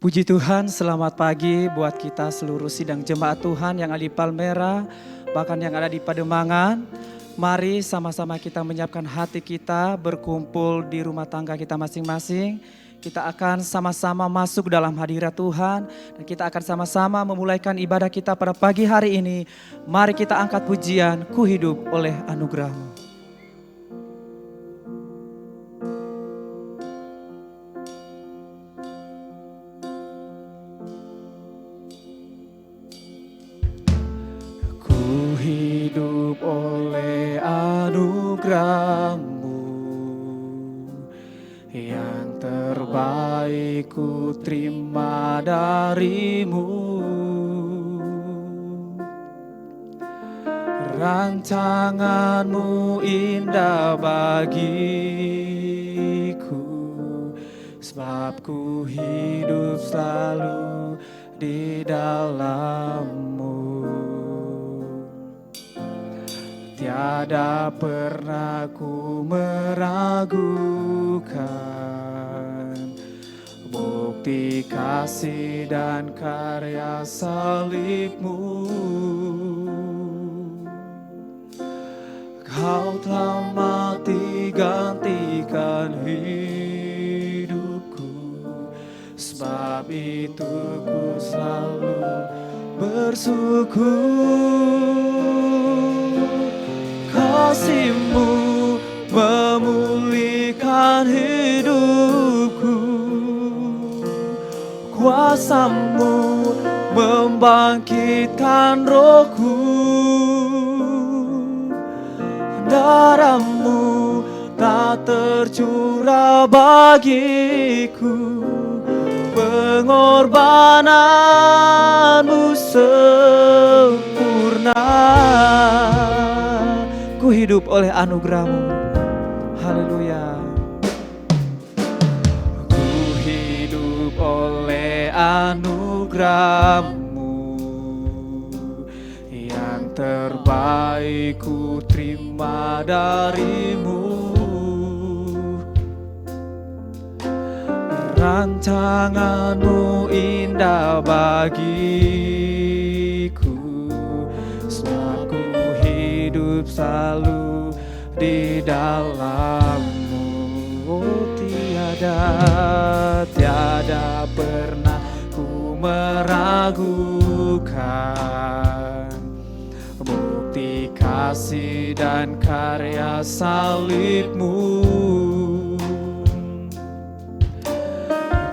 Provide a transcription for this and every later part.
Puji Tuhan, selamat pagi buat kita seluruh sidang jemaat Tuhan yang ada di Palmera, bahkan yang ada di Pademangan. Mari sama-sama kita menyiapkan hati kita berkumpul di rumah tangga kita masing-masing. Kita akan sama-sama masuk dalam hadirat Tuhan dan kita akan sama-sama memulaikan ibadah kita pada pagi hari ini. Mari kita angkat pujian, Ku hidup oleh anugerah-Mu. Hidup oleh anugerah-Mu, yang terbaik ku terima dari-Mu. Rancangan-Mu indah bagiku, sebab ku hidup selalu di dalam-Mu. Tiada pernah ku meragukan bukti kasih dan karya salib-Mu. Kau telah mati gantikan hidupku, sebab itu ku selalu bersyukur. Kasih-Mu memulihkan hidupku, kuasa-Mu membangkitkan rohku. Darah-Mu tak tercurah bagiku, pengorbanan-Mu sempurna. Ku hidup oleh anugerah-Mu. Haleluya. Ku hidup oleh anugerah-Mu, yang terbaik ku terima dari-Mu. Rancangan-Mu indah bagiku, sebab ku hidup selalu di dalam-Mu. Oh, tiada pernah ku meragukan bukti kasih dan karya salib-Mu.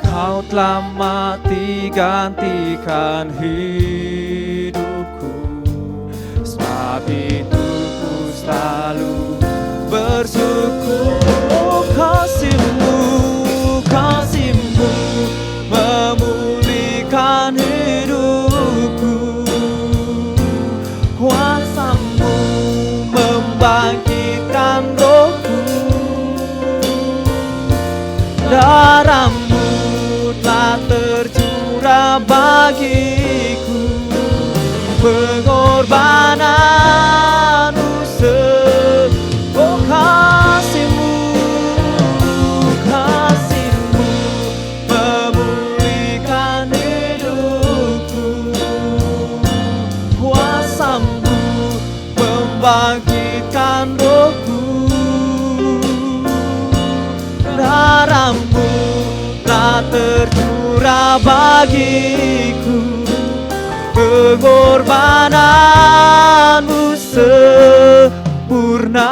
Kau telah mati gantikan hidupku, sebab itu ku selalu bersyukur. Oh, kasih-Mu, kasih-Mu memulihkan hidupku, kuasa-Mu membangkitkan rohku. Darah-Mu telah tercurah bagiku, pengorbanan-Mu oh, kasih-Mu, kasih-Mu memulihkan hidupku, kuasa-Mu membangkitkan rohku. Darah-Mu telah tercurah bagiku, pengorbanan-Mu sempurna.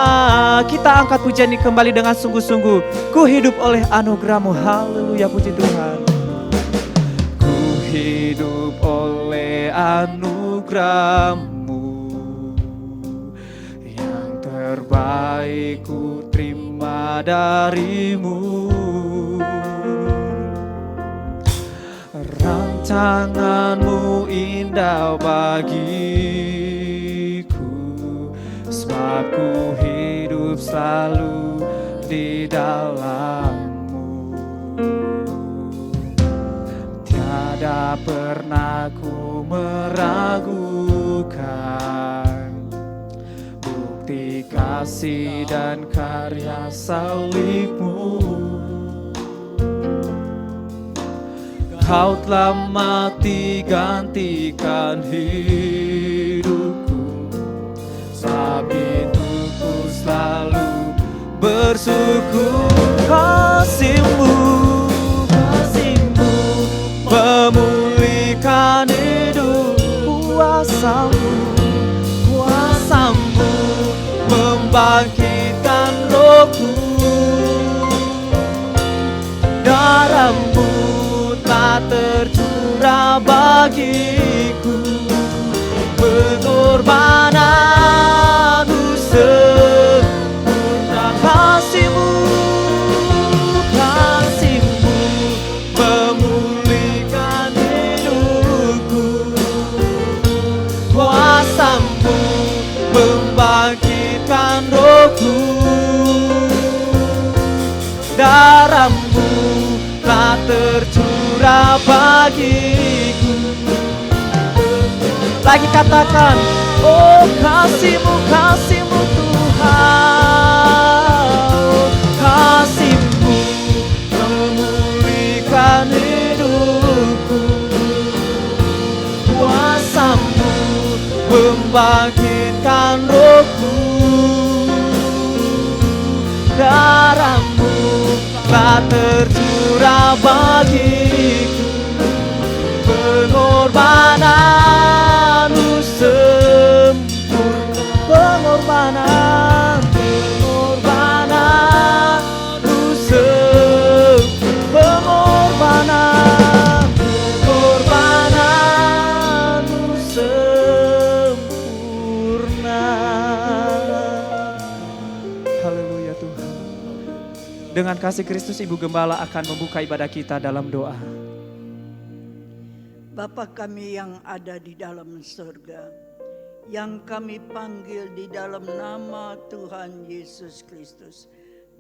Kita angkat pujian ini kembali dengan sungguh-sungguh. Ku hidup oleh anugerah-Mu. Haleluya, puji Tuhan. Ku hidup oleh anugerah-Mu, yang terbaik ku terima dari-Mu. Rancangan-Mu indah bagiku, sebab ku hidup selalu di dalam-Mu. Tiada pernah ku meragukan bukti kasih dan karya salib-Mu. Engkau telah mati gantikan hidupku. Sebab itu ku selalu bersyukur. Kasih-Mu, Kasih-Mu memulihkan hidup. Kuasa-Mu, Kuasa-Mu membangkitkan rohku. Darah-Mu telah tercurah bagiku. Pengorbananmu sempurna. Kasih-Mu, Kasih-Mu memulihkan hidupku. Kuasa-Mu membangkitkan rohku. Darah-Mu telah tercurah bagiku. Lagi katakan, oh kasih-Mu, kasih-Mu Tuhan. Kasih-Mu memulihkan hidupku. Kuasa-Mu membangkitkan rohku. Darah-Mu telah tercurah bagiku. Pengorbananmu sempurna. Pengorbananmu sempurna. Pengorbananmu sempurna. Haleluya Tuhan. Dengan kasih Kristus, Ibu Gembala akan membuka ibadah kita dalam doa. Bapa kami yang ada di dalam surga, yang kami panggil di dalam nama Tuhan Yesus Kristus.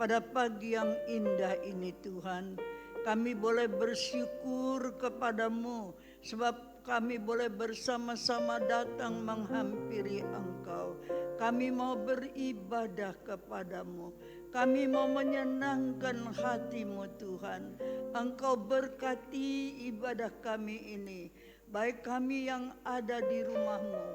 Pada pagi yang indah ini Tuhan, kami boleh bersyukur kepadamu sebab kami boleh bersama-sama datang menghampiri Engkau. Kami mau beribadah kepadamu. Kami mau menyenangkan hati-Mu Tuhan. Engkau berkati ibadah kami ini. Baik kami yang ada di rumah-Mu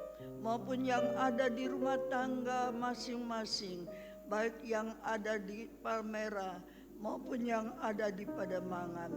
maupun yang ada di rumah tangga masing-masing. Baik yang ada di Palmera maupun yang ada di Pademangan.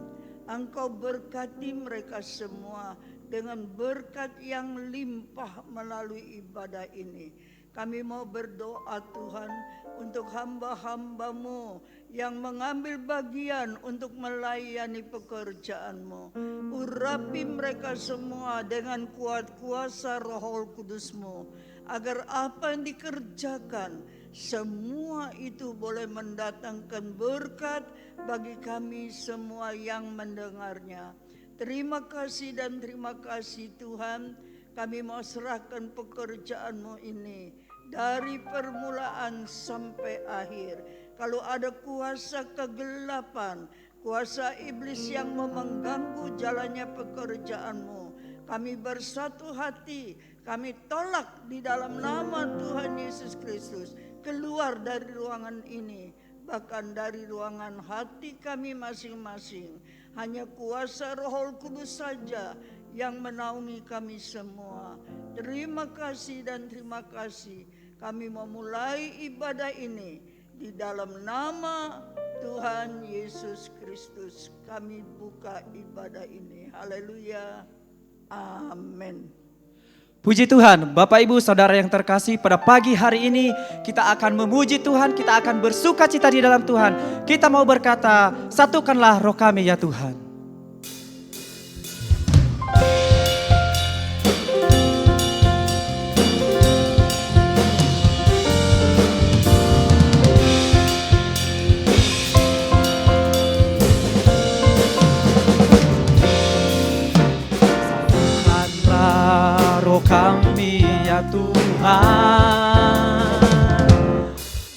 Engkau berkati mereka semua dengan berkat yang limpah melalui ibadah ini. Kami mau berdoa Tuhan untuk hamba-hamba-Mu yang mengambil bagian untuk melayani pekerjaan-Mu. Urapi mereka semua dengan kuat kuasa Roh Kudus-Mu, agar apa yang dikerjakan semua itu boleh mendatangkan berkat bagi kami semua yang mendengarnya. Terima kasih dan terima kasih Tuhan. Kami mau serahkan pekerjaan-Mu ini dari permulaan sampai akhir. Kalau ada kuasa kegelapan, kuasa iblis yang mengganggu jalannya pekerjaan-Mu, kami bersatu hati, kami tolak di dalam nama Tuhan Yesus Kristus. Keluar dari ruangan ini, bahkan dari ruangan hati kami masing-masing. Hanya kuasa Roh Kudus saja yang menaungi kami semua. Terima kasih dan terima kasih. Kami memulai ibadah ini di dalam nama Tuhan Yesus Kristus. Kami buka ibadah ini. Haleluya. Amin. Puji Tuhan, Bapak Ibu Saudara yang terkasih, pada pagi hari ini kita akan memuji Tuhan, kita akan bersuka cita di dalam Tuhan. Kita mau berkata, satukanlah roh kami ya Tuhan. Kami ya Tuhan,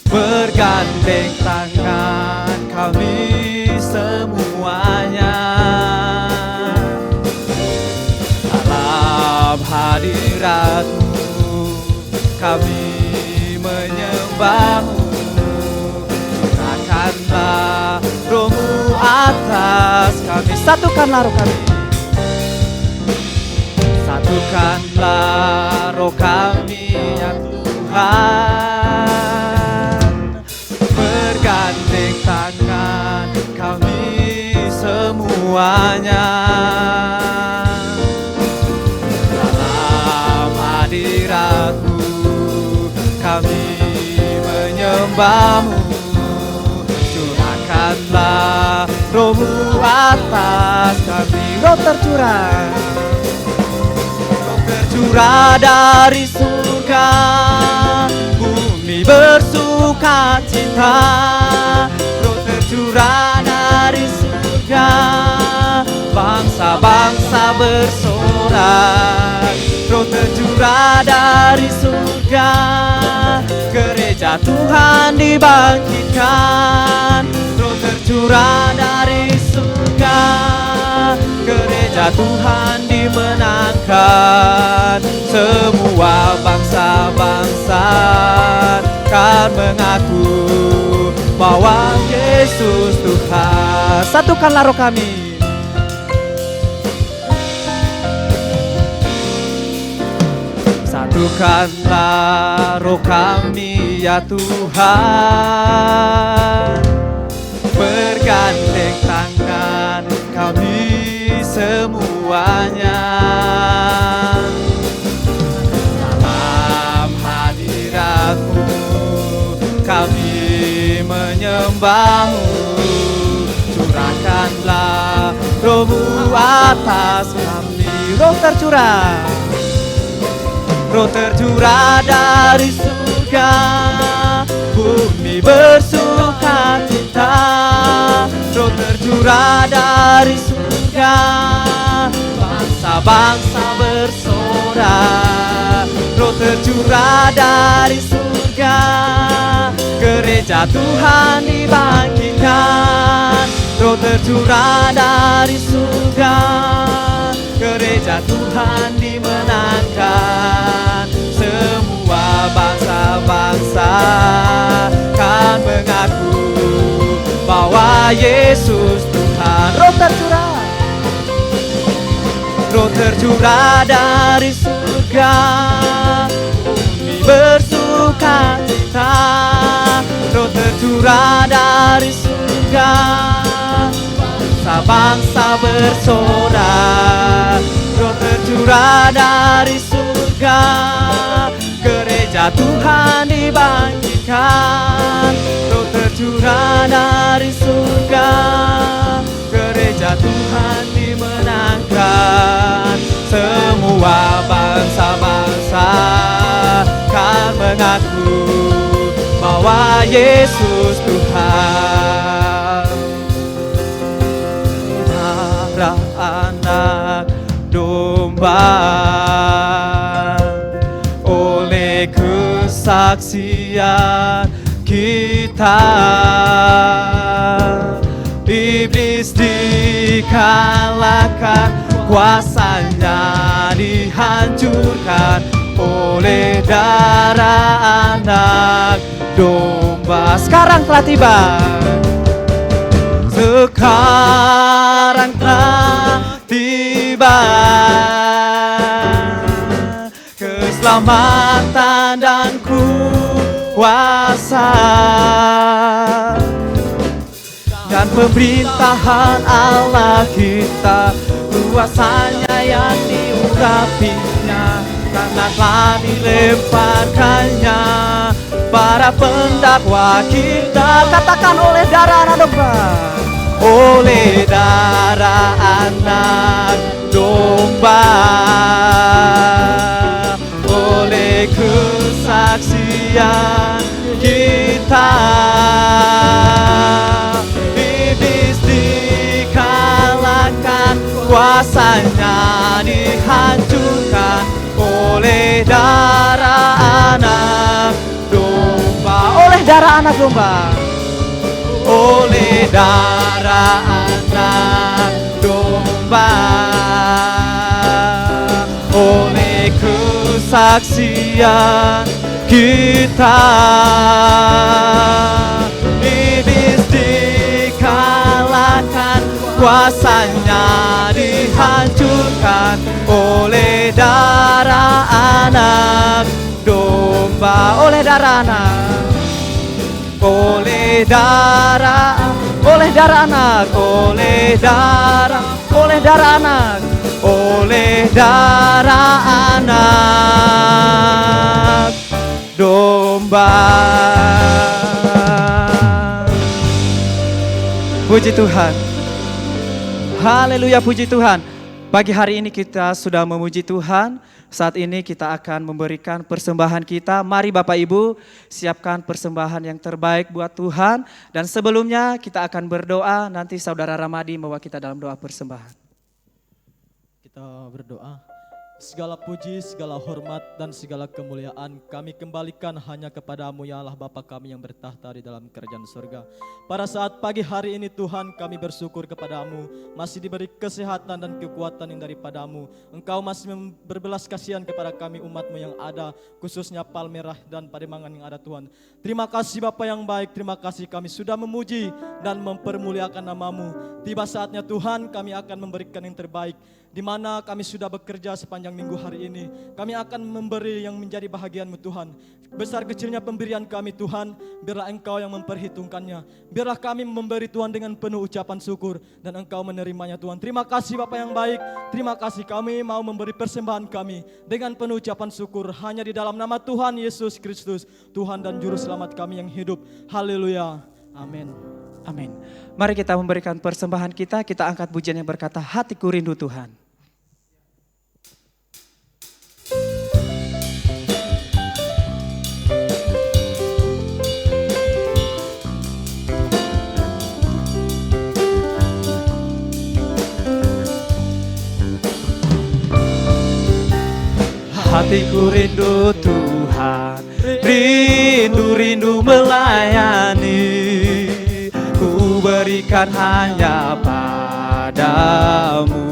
bergandeng tangan kami semuanya dalam hadirat-Mu, kami menyembah-Mu. Curahkanlah Roh-Mu atas kami, satukanlah roh kami. Satukanlah roh kami ya Tuhan, bergandeng tangan kami semuanya. Dalam hadirat-Mu kami menyembah-Mu, curahkanlah roh-Mu atas kami. Roh tercurah dari surga, bumi bersuka cita. Roh tercurah dari surga, bangsa-bangsa bersorak. Roh tercurah dari surga, gereja Tuhan dibangkitkan. Roh tercurah dari surga, gereja Tuhan dimenangkan. Semua bangsa-bangsa kan mengaku bahwa Yesus Tuhan. Satukanlah roh kami. Satukanlah roh kami ya Tuhan, bergandeng tangan kami semuanya. Dalam hadirat-Mu kami menyembah-Mu, curahkanlah roh-Mu atas kami. Roh tercurah, roh tercurah dari surga, bumi bersuka cita. Roh tercurah dari surga, bangsa-bangsa bersorak. Roh tercurah dari surga, gereja Tuhan dibangkitkan. Roh tercurah dari surga, gereja Tuhan dimenangkan. Semua bangsa-bangsa kan mengaku bahwa Yesus Tuhan. Roh tercurah, roh tercurah dari surga, bumi bersuka cita. Roh tercurah dari surga, bangsa-bangsa bersorak. Roh tercurah dari surga, gereja Tuhan dibangkitkan. Roh tercurah dari surga, gereja Tuhan dimenangkan. Semua bangsa-bangsa kan mengaku bahwa Yesus Tuhan. Darah anak domba, oleh kesaksian kita, iblis dikalahkan, kuasanya dihancurkan oleh darah anak domba. Sekarang telah tiba, sekarang telah tiba, keselamatan dan kuasa dan pemerintahan Allah kita, kuasanya yang diurapinya, karena telah dilemparkannya para pendakwa kita. Katakan oleh darah anak domba, oleh darah anak domba, oleh kesaksian kita, iblis dikalahkan, kuasanya dihancurkan oleh darah anak domba. Oleh darah anak domba, oleh darah anak domba, oleh kesaksian kita, iblis dikalahkan, kuasanya dihancurkan oleh darah domba, oleh darah anak, oleh darah anak, oleh darah anak, oleh darah anak domba. Puji Tuhan. Haleluya, puji Tuhan. Pagi hari ini kita sudah memuji Tuhan. Saat ini kita akan memberikan persembahan kita. Mari Bapak Ibu siapkan persembahan yang terbaik buat Tuhan. Dan sebelumnya kita akan berdoa, nanti Saudara Ramadi membawa kita dalam doa persembahan. Kita berdoa. Segala puji, segala hormat, dan segala kemuliaan kami kembalikan hanya kepadamu ya Allah Bapa kami yang bertahta di dalam kerajaan surga. Pada saat pagi hari ini Tuhan kami bersyukur kepadamu, masih diberi kesehatan dan kekuatan yang daripadamu. Engkau masih berbelas kasihan kepada kami umatmu yang ada, khususnya Palmerah dan Pademangan yang ada Tuhan. Terima kasih Bapa yang baik, terima kasih kami sudah memuji dan mempermuliakan namamu. Tiba saatnya Tuhan kami akan memberikan yang terbaik. Di mana kami sudah bekerja sepanjang minggu hari ini. Kami akan memberi yang menjadi bahagian-Mu Tuhan. Besar kecilnya pemberian kami Tuhan, biarlah Engkau yang memperhitungkannya. Biarlah kami memberi Tuhan dengan penuh ucapan syukur dan Engkau menerimanya Tuhan. Terima kasih Bapa yang baik, terima kasih kami mau memberi persembahan kami dengan penuh ucapan syukur hanya di dalam nama Tuhan Yesus Kristus, Tuhan dan Juru Selamat kami yang hidup. Haleluya, amin. Amin. Mari kita memberikan persembahan kita angkat pujian yang berkata, hatiku rindu Tuhan. Hatiku rindu Tuhan, rindu melayani. Ku berikan hanya padamu.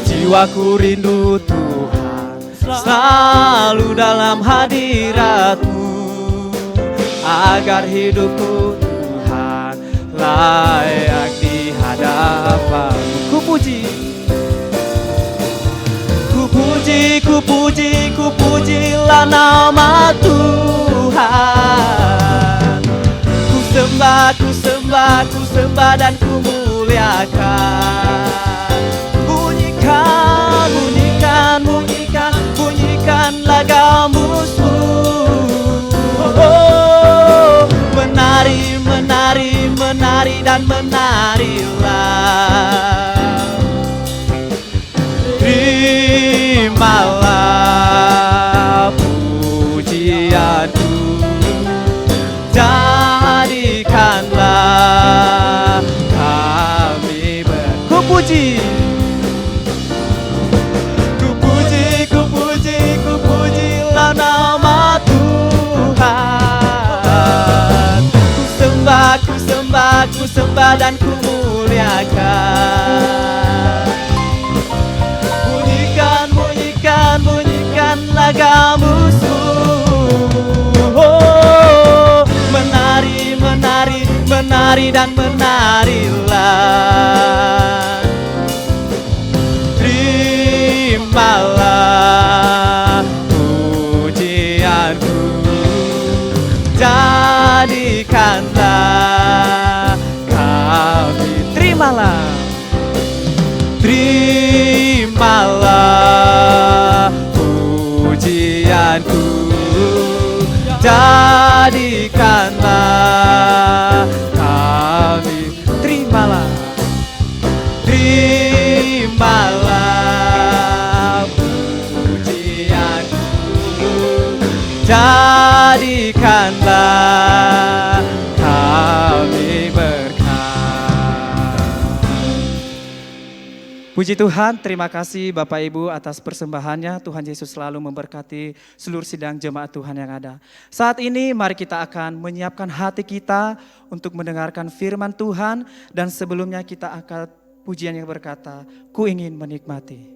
Jiwaku rindu Tuhan, selalu dalam hadirat-Mu, agar hidupku Tuhan layak di hadapan-Mu. Ku pujilah nama Tuhan. Ku sembah dan ku muliakan. Bunyikan lagamusu. Oh, menari dan menarilah. Terimalah pujianku, jadikanlah kami pujilah nama Tuhan. Ku sembah dan ku muliakan. Bunyikan lagamusu. Oh, menari dan menarilah. Terimalah pujianku, jadikanlah kami. Terimalah pujianku, jadikanlah kami. Terimalah pujianku, jadikanlah kami berkat. Puji Tuhan, terima kasih Bapak Ibu atas persembahannya. Tuhan Yesus selalu memberkati seluruh sidang jemaat Tuhan yang ada. Saat ini mari kita akan menyiapkan hati kita untuk mendengarkan firman Tuhan. Dan sebelumnya kita angkat pujian yang berkata, ku ingin menikmati.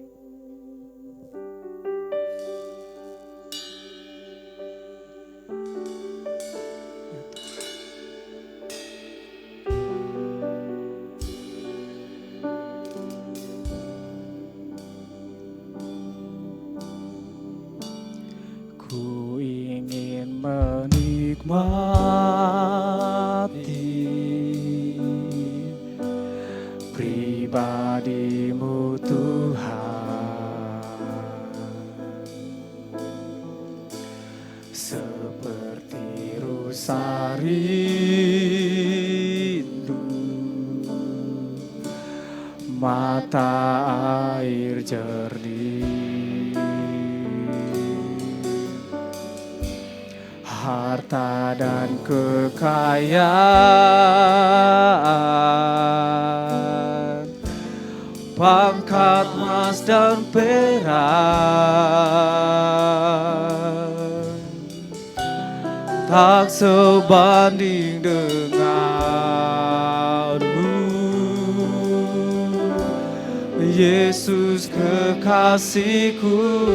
pribadi-Mu Tuhan, seperti rusa rindu mata air jernih, harta dan kekayaan, pangkat emas dan perak, tak sebanding denganmu, Yesus kekasihku.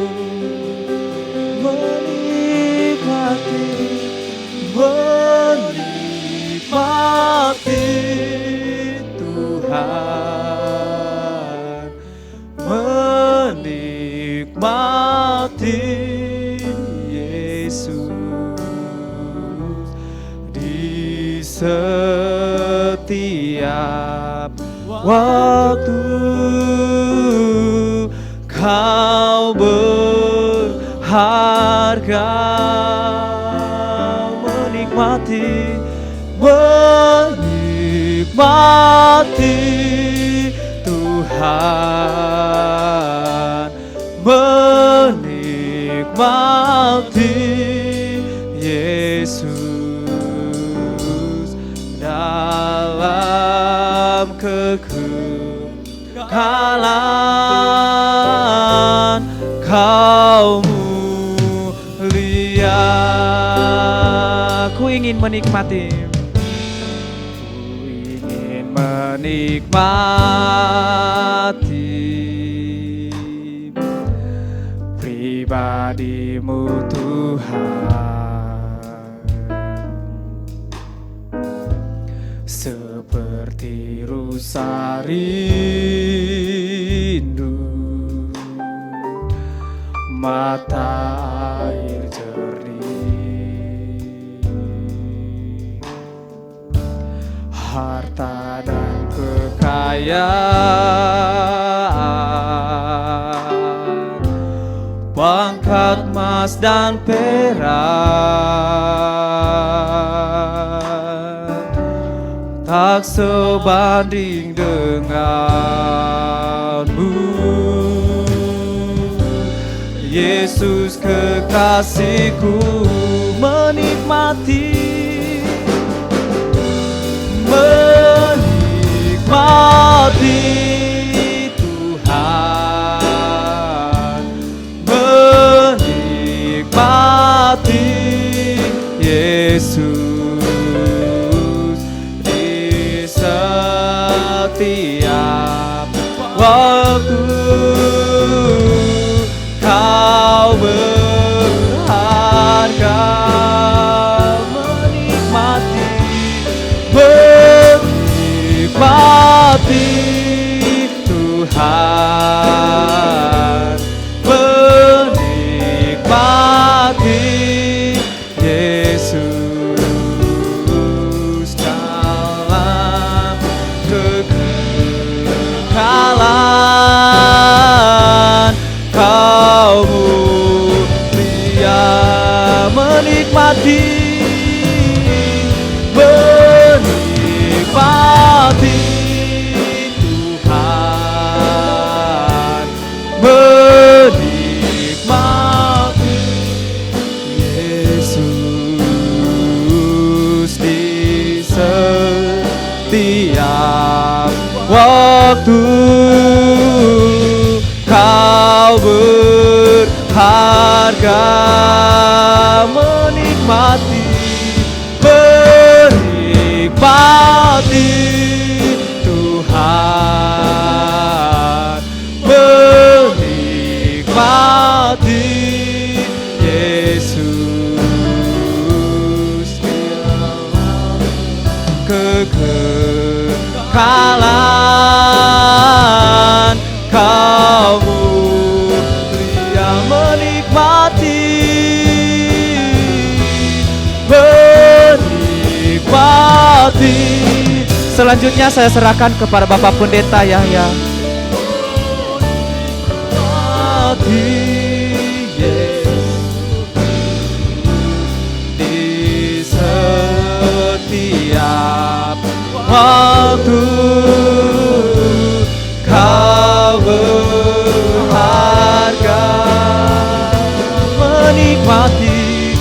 Menikmati Tuhan, menikmati Yesus di setiap waktu. Kau berharga, menikmati Tuhan, menikmati Yesus dalam kekekalan. Kau mulia. Ku ingin menikmati, pribadi-Mu Tuhan, seperti rusa rindu mata air jernih, harta dan kekayaan, pangkat emas dan perak, tak sebanding denganmu, Yesus kekasihku. Menikmati Tuhan, menikmati Yesus di setiap waktu. Kau berharga, menikmati Tuhan, menikmati Yesus dalam kekekalan. Kau mulia, menikmati Tuhan, menikmati Yesus di setiap waktu. Kau berharga, menikmati Tuhan, menikmati Yesus dalam kekekalan. Selanjutnya saya serahkan kepada Bapak Pendeta Yahya. Di setiap waktu Kau berharga, menikmati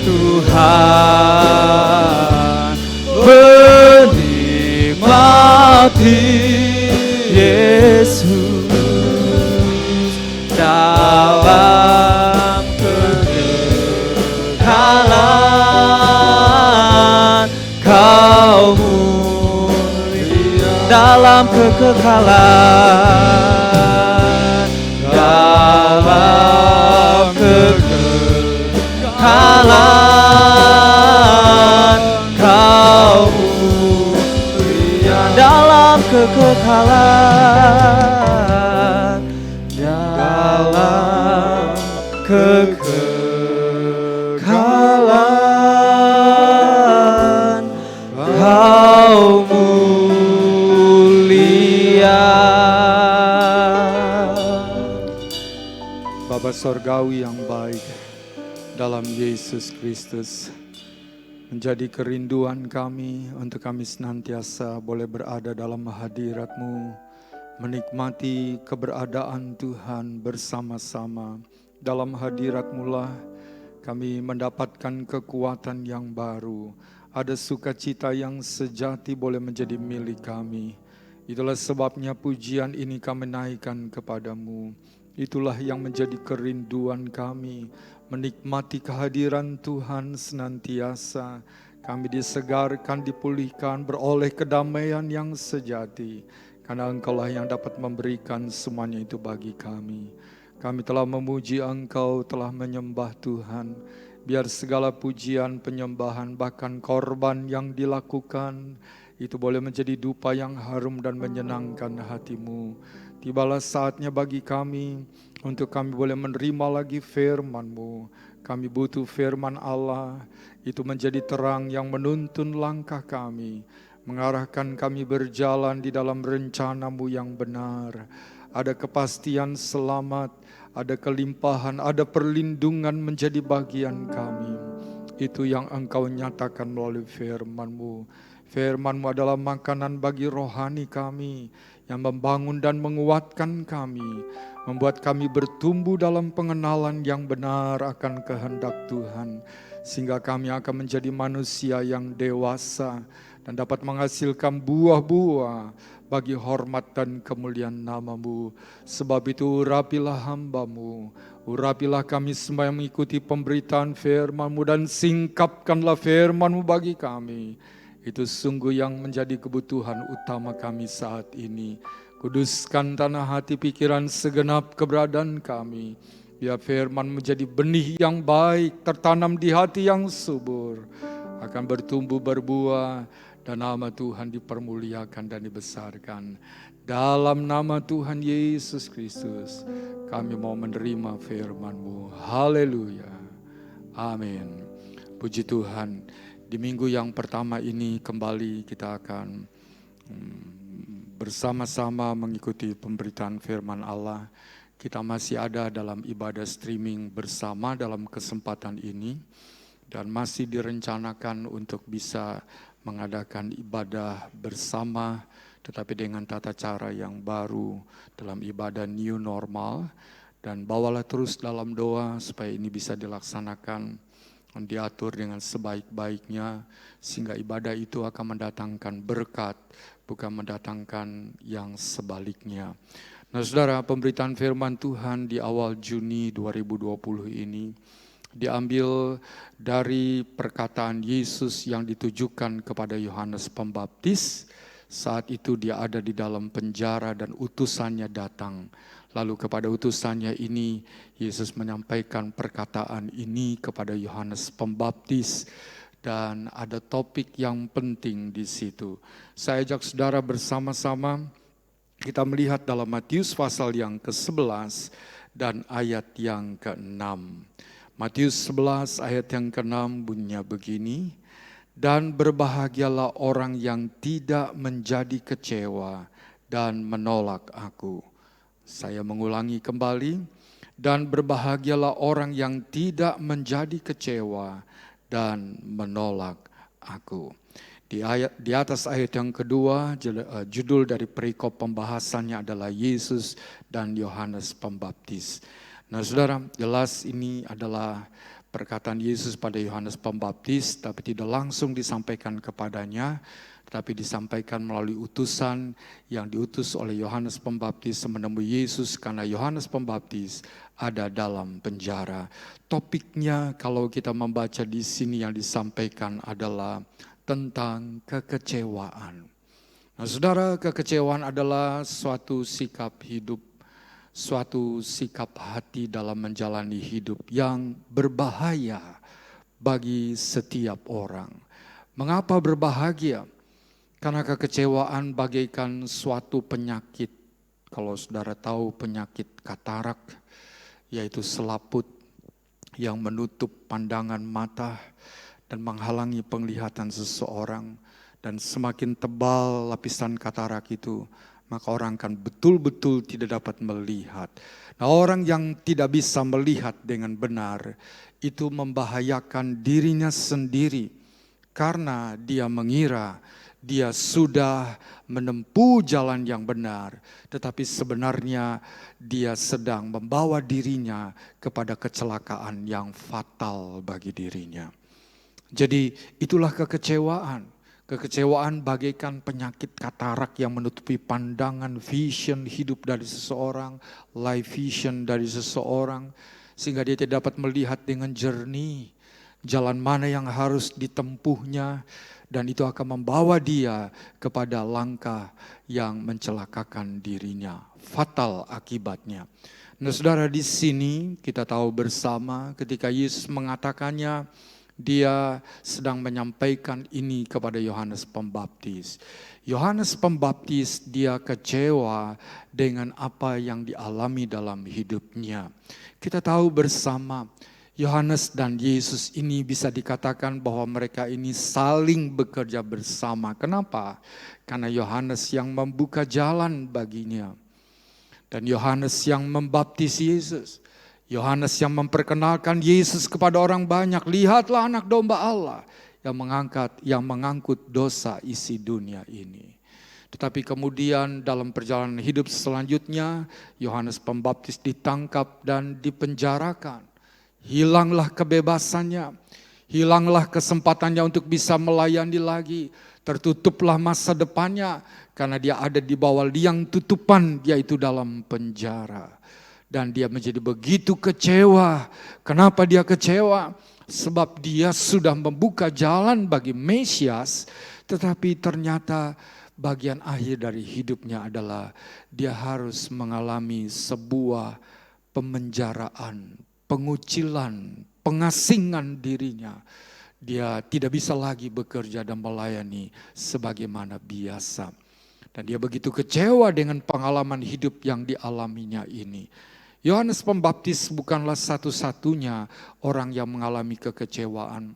Tuhan, menikmati Yesus dalam kekekalan. Kau mulia dalam kekekalan, dalam kekekalan. Kau mulia dalam kekekalan, dalam kekekalan. Kau mulia. Bapa Sorgawi yang baik, dalam Yesus Kristus, menjadi kerinduan kami untuk kami senantiasa boleh berada dalam hadirat-Mu, menikmati keberadaan Tuhan bersama-sama. Dalam hadirat-Mu lah kami mendapatkan kekuatan yang baru, ada sukacita yang sejati boleh menjadi milik kami. Itulah sebabnya pujian ini kami naikkan kepadamu. Itulah yang menjadi kerinduan kami, menikmati kehadiran Tuhan senantiasa. Kami disegarkan, dipulihkan, beroleh kedamaian yang sejati. Karena Engkaulah yang dapat memberikan semuanya itu bagi kami. Kami telah memuji Engkau, telah menyembah Tuhan. Biar segala pujian, penyembahan, bahkan korban yang dilakukan, itu boleh menjadi dupa yang harum dan menyenangkan hati-Mu. Tibalah saatnya bagi kami, untuk kami boleh menerima lagi firman-Mu. Kami butuh firman Allah, itu menjadi terang yang menuntun langkah kami, mengarahkan kami berjalan di dalam rencana-Mu yang benar. Ada kepastian selamat, ada kelimpahan, ada perlindungan menjadi bagian kami. Itu yang Engkau nyatakan melalui firman-Mu. Firman-Mu adalah makanan bagi rohani kami, yang membangun dan menguatkan kami, membuat kami bertumbuh dalam pengenalan yang benar akan kehendak Tuhan, sehingga kami akan menjadi manusia yang dewasa dan dapat menghasilkan buah-buah bagi hormat dan kemuliaan nama-Mu. Sebab itu urapilah hamba-Mu, urapilah kami semua yang mengikuti pemberitaan firman-Mu, dan singkapkanlah firman-Mu bagi kami. Itu sungguh yang menjadi kebutuhan utama kami saat ini. Kuduskan tanah hati pikiran segenap keberadaan kami. Biar firman menjadi benih yang baik, tertanam di hati yang subur, akan bertumbuh berbuah, dan nama Tuhan dipermuliakan dan dibesarkan. Dalam nama Tuhan Yesus Kristus, kami mau menerima firman-Mu. Haleluya. Amin. Puji Tuhan. Di minggu yang pertama ini kembali kita akan bersama-sama mengikuti pemberitaan firman Allah. Kita masih ada dalam ibadah streaming bersama dalam kesempatan ini, dan masih direncanakan untuk bisa mengadakan ibadah bersama, tetapi dengan tata cara yang baru dalam ibadah new normal. Dan bawalah terus dalam doa supaya ini bisa dilaksanakan, diatur dengan sebaik-baiknya, sehingga ibadah itu akan mendatangkan berkat, bukan mendatangkan yang sebaliknya. Nah saudara, pemberitaan firman Tuhan di awal Juni 2020 ini diambil dari perkataan Yesus yang ditujukan kepada Yohanes Pembaptis. Saat itu dia ada di dalam penjara dan utusannya datang. Lalu kepada utusannya ini, Yesus menyampaikan perkataan ini kepada Yohanes Pembaptis. Dan ada topik yang penting di situ. Saya ajak saudara bersama-sama kita melihat dalam Matius pasal yang ke-11 dan ayat yang ke-6. Matius 11 ayat yang ke-6 bunyinya begini, dan berbahagialah orang yang tidak menjadi kecewa dan menolak aku. Saya mengulangi kembali, dan berbahagialah orang yang tidak menjadi kecewa dan menolak aku. Di atas ayat yang kedua, judul dari perikop pembahasannya adalah Yesus dan Yohanes Pembaptis. Nah saudara, jelas ini adalah perkataan Yesus pada Yohanes Pembaptis, tapi tidak langsung disampaikan kepadanya, tetapi disampaikan melalui utusan yang diutus oleh Yohanes Pembaptis menemui Yesus karena Yohanes Pembaptis ada dalam penjara. Topiknya kalau kita membaca di sini yang disampaikan adalah tentang kekecewaan. Nah saudara, kekecewaan adalah suatu sikap hidup, suatu sikap hati dalam menjalani hidup yang berbahaya bagi setiap orang. Mengapa berbahaya? Karena kekecewaan bagaikan suatu penyakit. Kalau saudara tahu penyakit katarak, yaitu selaput yang menutup pandangan mata dan menghalangi penglihatan seseorang. Dan semakin tebal lapisan katarak itu, maka orang akan betul-betul tidak dapat melihat. Nah, orang yang tidak bisa melihat dengan benar, itu membahayakan dirinya sendiri. Karena dia mengira dia sudah menempuh jalan yang benar, tetapi sebenarnya dia sedang membawa dirinya kepada kecelakaan yang fatal bagi dirinya. Jadi itulah kekecewaan. Kekecewaan bagaikan penyakit katarak yang menutupi pandangan vision hidup dari seseorang, life vision dari seseorang, sehingga dia tidak dapat melihat dengan jernih jalan mana yang harus ditempuhnya, dan itu akan membawa dia kepada langkah yang mencelakakan dirinya, fatal akibatnya. Nah saudara, di sini kita tahu bersama ketika Yesus mengatakannya, dia sedang menyampaikan ini kepada Yohanes Pembaptis. Yohanes Pembaptis dia kecewa dengan apa yang dialami dalam hidupnya. Kita tahu bersama Yohanes dan Yesus ini bisa dikatakan bahwa mereka ini saling bekerja bersama. Kenapa? Karena Yohanes yang membuka jalan baginya. Dan Yohanes yang membaptis Yesus. Yohanes yang memperkenalkan Yesus kepada orang banyak. Lihatlah anak domba Allah yang mengangkut dosa isi dunia ini. Tetapi kemudian dalam perjalanan hidup selanjutnya, Yohanes Pembaptis ditangkap dan dipenjarakan. Hilanglah kebebasannya, hilanglah kesempatannya untuk bisa melayani lagi. Tertutuplah masa depannya karena dia ada di bawah liang tutupan, yaitu dalam penjara. Dan dia menjadi begitu kecewa. Kenapa dia kecewa? Sebab dia sudah membuka jalan bagi Mesias, tetapi ternyata bagian akhir dari hidupnya adalah dia harus mengalami sebuah pemenjaraan, pengucilan, pengasingan dirinya. Dia tidak bisa lagi bekerja dan melayani sebagaimana biasa. Dan dia begitu kecewa dengan pengalaman hidup yang dialaminya ini. Yohanes Pembaptis bukanlah satu-satunya orang yang mengalami kekecewaan.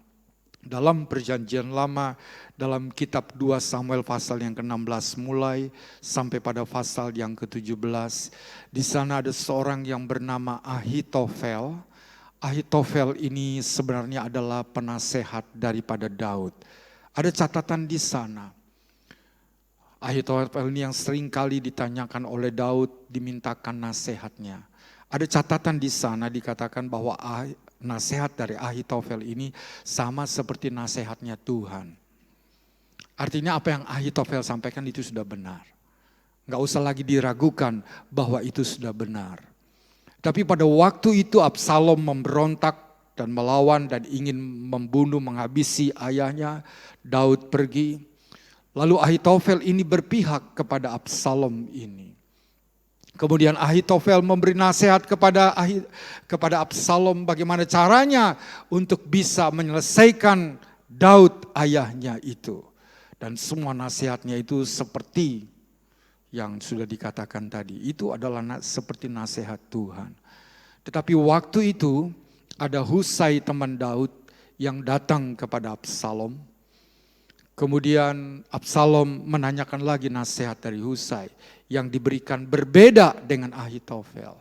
Dalam perjanjian lama, dalam kitab 2 Samuel pasal yang ke-16 mulai sampai pada pasal yang ke-17. Di sana ada seorang yang bernama Ahitofel. Ahitofel ini sebenarnya adalah penasehat daripada Daud. Ada catatan di sana. Ahitofel ini yang sering kali ditanyakan oleh Daud, dimintakan nasihatnya. Ada catatan di sana dikatakan bahwa nasihat dari Ahitofel ini sama seperti nasihatnya Tuhan. Artinya apa yang Ahitofel sampaikan itu sudah benar. Enggak usah lagi diragukan bahwa itu sudah benar. Tapi pada waktu itu Absalom memberontak dan melawan dan ingin membunuh, menghabisi ayahnya. Daud pergi. Lalu Ahitofel ini berpihak kepada Absalom ini. Kemudian Ahitofel memberi nasihat kepada Absalom bagaimana caranya untuk bisa menyelesaikan Daud ayahnya itu. Dan semua nasihatnya itu seperti yang sudah dikatakan tadi. Itu adalah seperti nasihat Tuhan. Tetapi waktu itu ada Husai teman Daud yang datang kepada Absalom. Kemudian Absalom menanyakan lagi nasihat dari Husai yang diberikan berbeda dengan Ahitofel.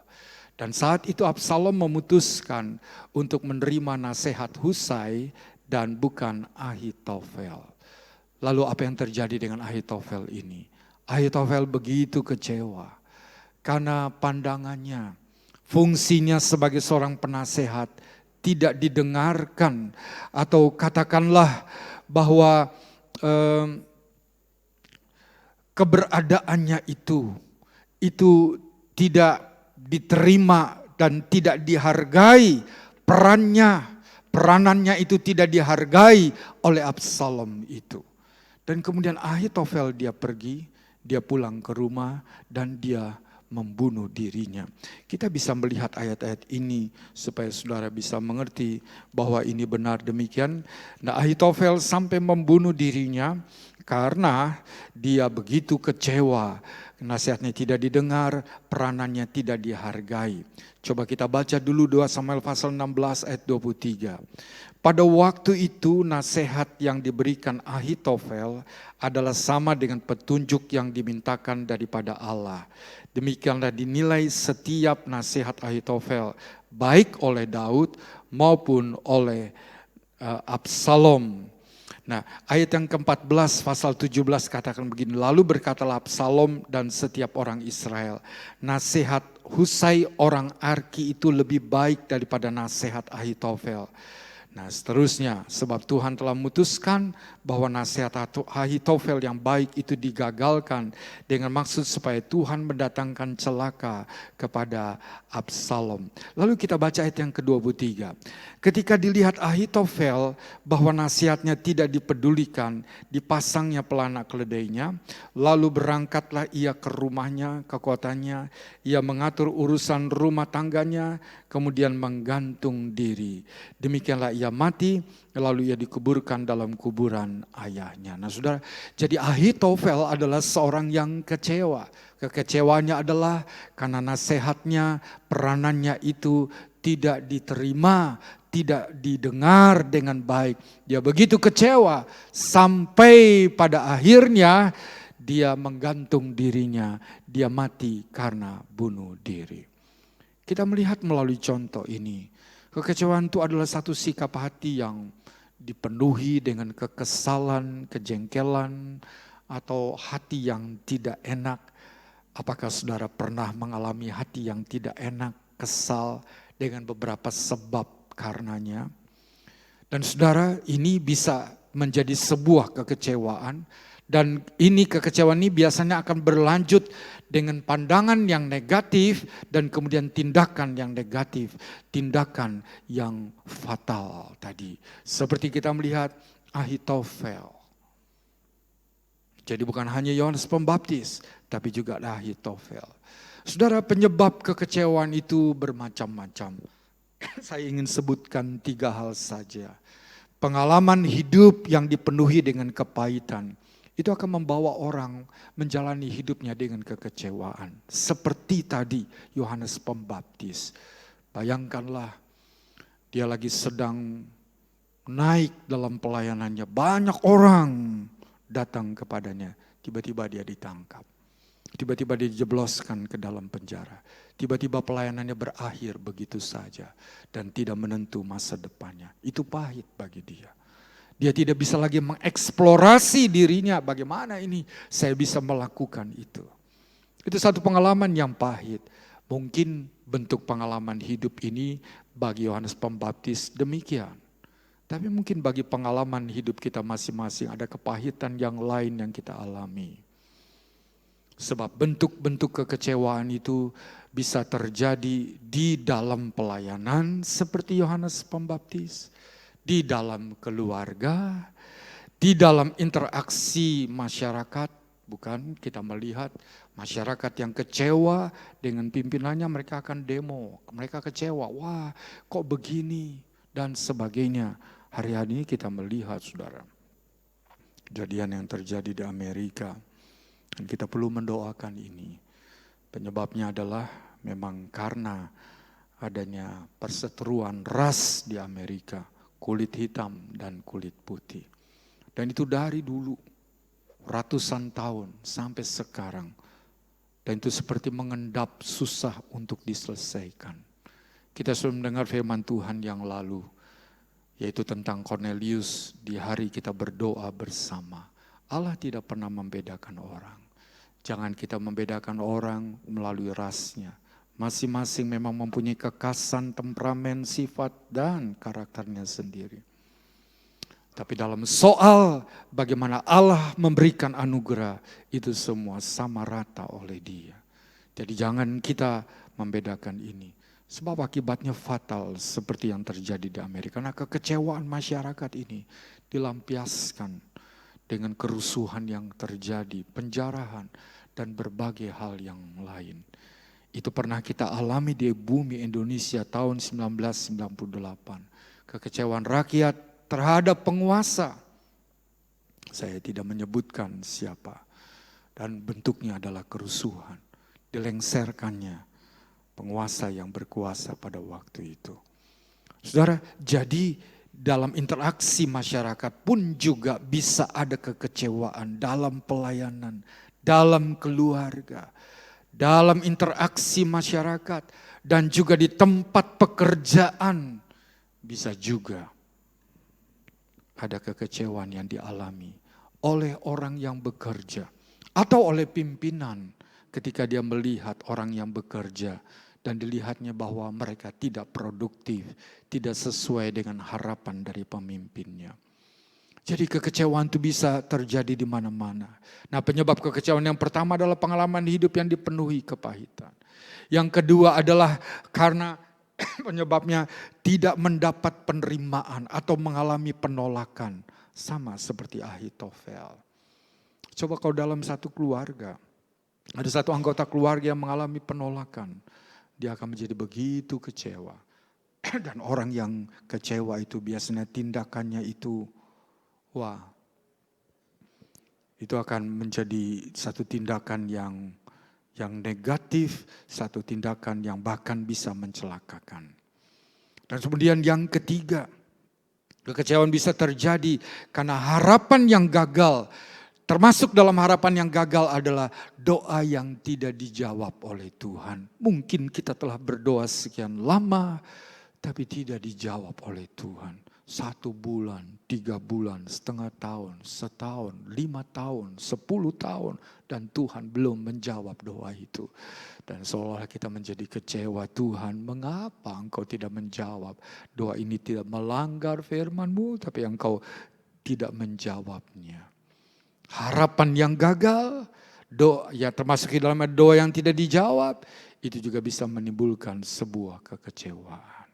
Dan saat itu Absalom memutuskan untuk menerima nasihat Husai dan bukan Ahitofel. Lalu apa yang terjadi dengan Ahitofel ini? Ahitofel begitu kecewa karena pandangannya, fungsinya sebagai seorang penasehat tidak didengarkan, atau katakanlah bahwa keberadaannya itu tidak diterima dan tidak dihargai, peranannya itu tidak dihargai oleh Absalom itu. Dan kemudian Ahitofel dia pergi, dia pulang ke rumah dan dia membunuh dirinya. Kita bisa melihat ayat-ayat ini supaya saudara bisa mengerti bahwa ini benar demikian. Nah, Ahitofel sampai membunuh dirinya karena dia begitu kecewa. Nasihatnya tidak didengar, peranannya tidak dihargai. Coba kita baca dulu 2 Samuel pasal 16 ayat 23. Pada waktu itu nasihat yang diberikan Ahitofel adalah sama dengan petunjuk yang dimintakan daripada Allah. Demikianlah dinilai setiap nasihat Ahitofel, baik oleh Daud maupun oleh Absalom. Nah, ayat yang ke-14 pasal 17 katakan begini, lalu berkatalah Absalom dan setiap orang Israel, nasihat Husai orang Arki itu lebih baik daripada nasihat Ahitofel. Nah, seterusnya, sebab Tuhan telah memutuskan bahwa nasihat Ahitofel yang baik itu digagalkan dengan maksud supaya Tuhan mendatangkan celaka kepada Absalom. Lalu kita baca ayat yang ke-23. Ketika dilihat Ahitofel bahwa nasihatnya tidak dipedulikan, dipasangnya pelana keledainya, lalu berangkatlah ia ke rumahnya, ke kotanya, ia mengatur urusan rumah tangganya, kemudian menggantung diri. Demikianlah ia mati, lalu ia dikuburkan dalam kuburan ayahnya. Nah saudara, jadi Ahitofel adalah seorang yang kecewa. Kekecewaannya adalah karena nasihatnya, peranannya itu tidak diterima, tidak didengar dengan baik. Dia begitu kecewa sampai pada akhirnya dia menggantung dirinya, dia mati karena bunuh diri. Kita melihat melalui contoh ini, kekecewaan itu adalah satu sikap hati yang dipenuhi dengan kekesalan, kejengkelan, atau hati yang tidak enak. Apakah saudara pernah mengalami hati yang tidak enak, kesal dengan beberapa sebab karenanya? Dan saudara, ini bisa menjadi sebuah kekecewaan. Dan ini kekecewaan ini biasanya akan berlanjut dengan pandangan yang negatif dan kemudian tindakan yang negatif, tindakan yang fatal tadi. Seperti kita melihat Ahitofel. Jadi bukan hanya Yohanes Pembaptis, tapi juga Ahitofel. Saudara, penyebab kekecewaan itu bermacam-macam. Saya ingin sebutkan 3 hal saja. Pengalaman hidup yang dipenuhi dengan kepahitan, itu akan membawa orang menjalani hidupnya dengan kekecewaan. Seperti tadi Yohanes Pembaptis. Bayangkanlah, dia lagi sedang naik dalam pelayanannya. Banyak orang datang kepadanya. Tiba-tiba dia ditangkap. Tiba-tiba dia dijebloskan ke dalam penjara. Tiba-tiba pelayanannya berakhir begitu saja. Dan tidak menentu masa depannya. Itu pahit bagi dia. Dia tidak bisa lagi mengeksplorasi dirinya. Bagaimana ini saya bisa melakukan itu. Itu satu pengalaman yang pahit. Mungkin bentuk pengalaman hidup ini bagi Yohanes Pembaptis demikian. Tapi mungkin bagi pengalaman hidup kita masing-masing ada kepahitan yang lain yang kita alami. Sebab bentuk-bentuk kekecewaan itu bisa terjadi di dalam pelayanan seperti Yohanes Pembaptis. Di dalam keluarga, di dalam interaksi masyarakat. Bukan kita melihat masyarakat yang kecewa dengan pimpinannya, mereka akan demo. Mereka kecewa, wah kok begini dan sebagainya. Hari-hari ini kita melihat saudara, kejadian yang terjadi di Amerika. Dan kita perlu mendoakan ini. Penyebabnya adalah memang karena adanya perseteruan ras di Amerika, kulit hitam dan kulit putih. Dan itu dari dulu, ratusan tahun sampai sekarang. Dan itu seperti mengendap, susah untuk diselesaikan. Kita sudah mendengar firman Tuhan yang lalu, yaitu tentang Cornelius di hari kita berdoa bersama. Allah tidak pernah membedakan orang. Jangan kita membedakan orang melalui rasnya. Masing-masing memang mempunyai kekasan, temperamen, sifat, dan karakternya sendiri. Tapi dalam soal bagaimana Allah memberikan anugerah, itu semua sama rata oleh Dia. Jadi jangan kita membedakan ini. Sebab akibatnya fatal seperti yang terjadi di Amerika. Karena kekecewaan masyarakat ini dilampiaskan dengan kerusuhan yang terjadi, penjarahan, dan berbagai hal yang lain. Itu pernah kita alami di bumi Indonesia tahun 1998. Kekecewaan rakyat terhadap penguasa. Saya tidak menyebutkan siapa. Dan bentuknya adalah kerusuhan. Dilengserkannya penguasa yang berkuasa pada waktu itu. Saudara, jadi dalam interaksi masyarakat pun juga bisa ada kekecewaan dalam pelayanan, dalam keluarga, dalam interaksi masyarakat, dan juga di tempat pekerjaan bisa juga ada kekecewaan yang dialami oleh orang yang bekerja atau oleh pimpinan ketika dia melihat orang yang bekerja dan dilihatnya bahwa mereka tidak produktif, tidak sesuai dengan harapan dari pemimpinnya. Jadi kekecewaan itu bisa terjadi di mana-mana. Nah, penyebab kekecewaan yang pertama adalah pengalaman hidup yang dipenuhi kepahitan. Yang kedua adalah karena penyebabnya tidak mendapat penerimaan atau mengalami penolakan. Sama seperti Ahitofel. Coba kalau dalam satu keluarga, ada satu anggota keluarga yang mengalami penolakan. Dia akan menjadi begitu kecewa. Dan orang yang kecewa itu biasanya tindakannya itu, itu akan menjadi satu tindakan yang negatif, satu tindakan yang bahkan bisa mencelakakan. Dan kemudian yang ketiga, kekecewaan bisa terjadi karena harapan yang gagal. Termasuk dalam harapan yang gagal adalah doa yang tidak dijawab oleh Tuhan. Mungkin kita telah berdoa sekian lama, tapi tidak dijawab oleh Tuhan. 1 bulan, 3 bulan, setengah tahun, setahun, 5 tahun, 10 tahun. Dan Tuhan belum menjawab doa itu. Dan seolah kita menjadi kecewa, Tuhan, mengapa Engkau tidak menjawab? Doa ini tidak melanggar firman-Mu, tapi Engkau tidak menjawabnya. Harapan yang gagal, doa yang termasuk di dalamnya doa yang tidak dijawab, itu juga bisa menimbulkan sebuah kekecewaan.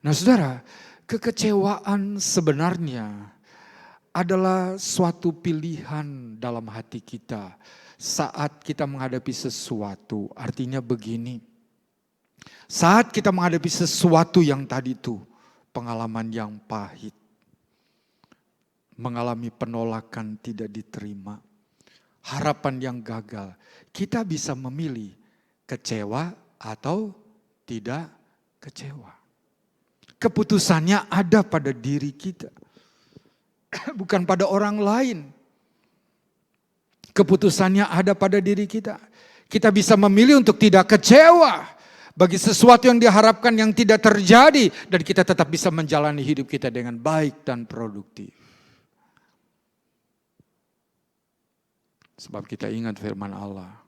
Nah, saudara, kekecewaan sebenarnya adalah suatu pilihan dalam hati kita saat kita menghadapi sesuatu. Artinya begini, saat kita menghadapi sesuatu yang tadi itu, pengalaman yang pahit, mengalami penolakan tidak diterima, harapan yang gagal, kita bisa memilih kecewa atau tidak kecewa. Keputusannya ada pada diri kita, bukan pada orang lain. Keputusannya ada pada diri kita. Kita bisa memilih untuk tidak kecewa bagi sesuatu yang diharapkan yang tidak terjadi, dan kita tetap bisa menjalani hidup kita dengan baik dan produktif. Sebab kita ingat firman Allah,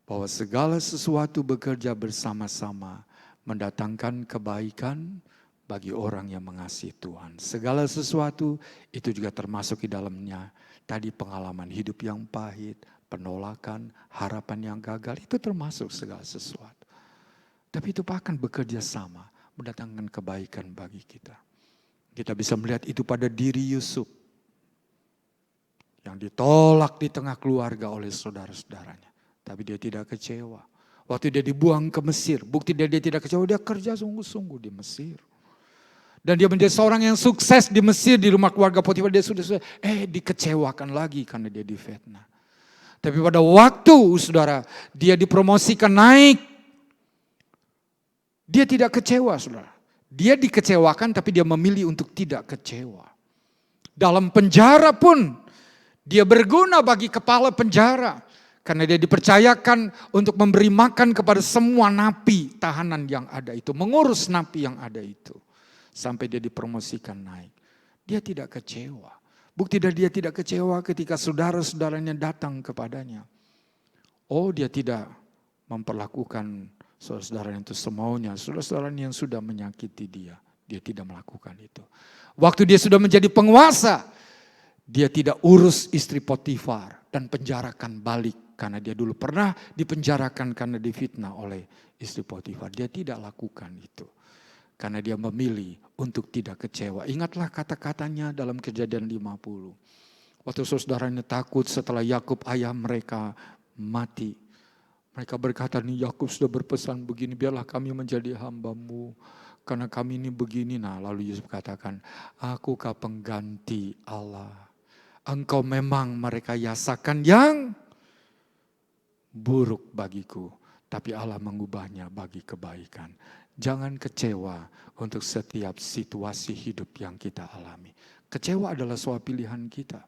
bahwa segala sesuatu bekerja bersama-sama mendatangkan kebaikan bagi orang yang mengasihi Tuhan. Segala sesuatu itu juga termasuk di dalamnya. Tadi pengalaman hidup yang pahit, penolakan, harapan yang gagal, itu termasuk segala sesuatu. Tapi itu akan bekerja sama, mendatangkan kebaikan bagi kita. Kita bisa melihat itu pada diri Yusuf, yang ditolak di tengah keluarga oleh saudara-saudaranya. Tapi dia tidak kecewa. Waktu dia dibuang ke Mesir, bukti dia tidak kecewa, dia kerja sungguh-sungguh di Mesir. Dan dia menjadi seorang yang sukses di Mesir, di rumah keluarga Potifar. Dia sudah dikecewakan lagi karena dia difitnah. Tapi pada waktu, saudara, dia dipromosikan naik Dia tidak kecewa, saudara. Dia dikecewakan tapi dia memilih untuk tidak kecewa. Dalam penjara pun dia berguna bagi kepala penjara. Karena dia dipercayakan untuk memberi makan kepada semua napi tahanan yang ada itu. Mengurus napi yang ada itu. Sampai dia dipromosikan naik. Dia tidak kecewa. Bukti dia tidak kecewa ketika saudara-saudaranya datang kepadanya. Oh, dia tidak memperlakukan saudara-saudaranya itu semaunya. Saudara-saudaranya yang sudah menyakiti dia. Dia tidak melakukan itu. Waktu dia sudah menjadi penguasa, dia tidak urus istri Potifar dan penjarakan balik. Karena dia dulu pernah dipenjarakan karena difitnah oleh istri Potifar. Dia tidak lakukan itu. Karena dia memilih untuk tidak kecewa. Ingatlah kata-katanya dalam Kejadian 50. Waktu saudaranya takut setelah Yakub ayah mereka mati. Mereka berkata, nih Yakub sudah berpesan begini, biarlah kami menjadi hamba-Mu. Karena kami ini begini. Nah, lalu Yusuf katakan, akukah pengganti Allah? Engkau memang merekayasa yang buruk bagiku, tapi Allah mengubahnya bagi kebaikan. Jangan kecewa untuk setiap situasi hidup yang kita alami. Kecewa adalah suatu pilihan kita.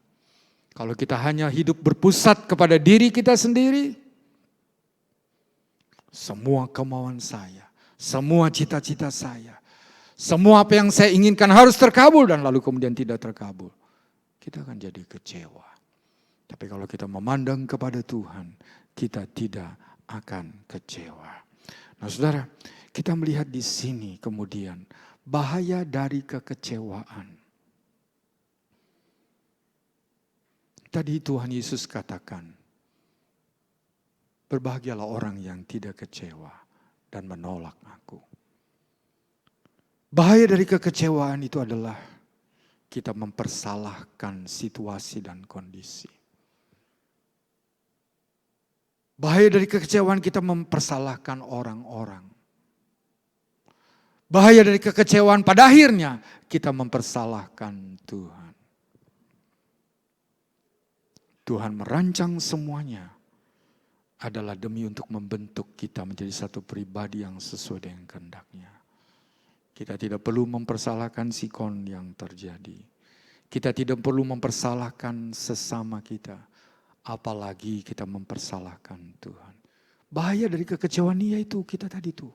Kalau kita hanya hidup berpusat kepada diri kita sendiri, semua kemauan saya, semua cita-cita saya, semua apa yang saya inginkan harus terkabul dan lalu kemudian tidak terkabul, kita akan jadi kecewa. Tapi kalau kita memandang kepada Tuhan, kita tidak akan kecewa. Nah, saudara, kita melihat di sini kemudian bahaya dari kekecewaan. Tadi Tuhan Yesus katakan, berbahagialah orang yang tidak kecewa dan menolak aku. Bahaya dari kekecewaan itu adalah kita mempersalahkan situasi dan kondisi. Bahaya dari kekecewaan kita mempersalahkan orang-orang. Bahaya dari kekecewaan pada akhirnya kita mempersalahkan Tuhan. Tuhan merancang semuanya adalah demi untuk membentuk kita menjadi satu pribadi yang sesuai dengan kehendak-Nya. Kita tidak perlu mempersalahkan sikon yang terjadi. Kita tidak perlu mempersalahkan sesama kita. Apalagi kita mempersalahkan Tuhan. Bahaya dari kekecewaan yaitu kita tadi itu.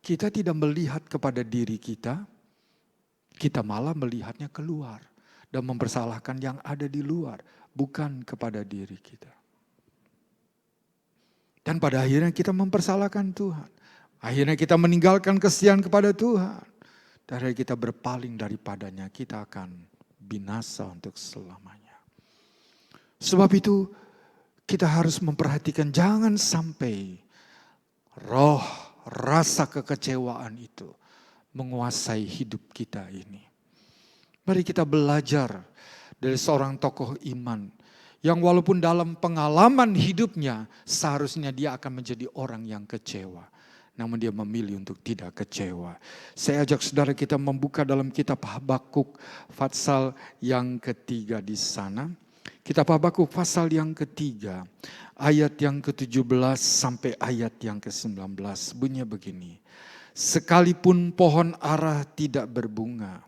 Kita tidak melihat kepada diri kita. Kita malah melihatnya keluar. Dan mempersalahkan yang ada di luar. Bukan kepada diri kita. Dan pada akhirnya kita mempersalahkan Tuhan. Akhirnya kita meninggalkan kesetiaan kepada Tuhan. Dan kita berpaling daripadanya. Kita akan binasa untuk selamanya. Sebab itu kita harus memperhatikan jangan sampai roh rasa kekecewaan itu menguasai hidup kita ini. Mari kita belajar dari seorang tokoh iman yang walaupun dalam pengalaman hidupnya seharusnya dia akan menjadi orang yang kecewa. Namun dia memilih untuk tidak kecewa. Saya ajak saudara kita membuka dalam kitab Habakuk pasal yang ketiga di sana. Kitab Habakuk pasal yang ketiga, ayat yang ke-17 sampai ayat yang ke-19. Bunyinya begini. Sekalipun pohon ara tidak berbunga,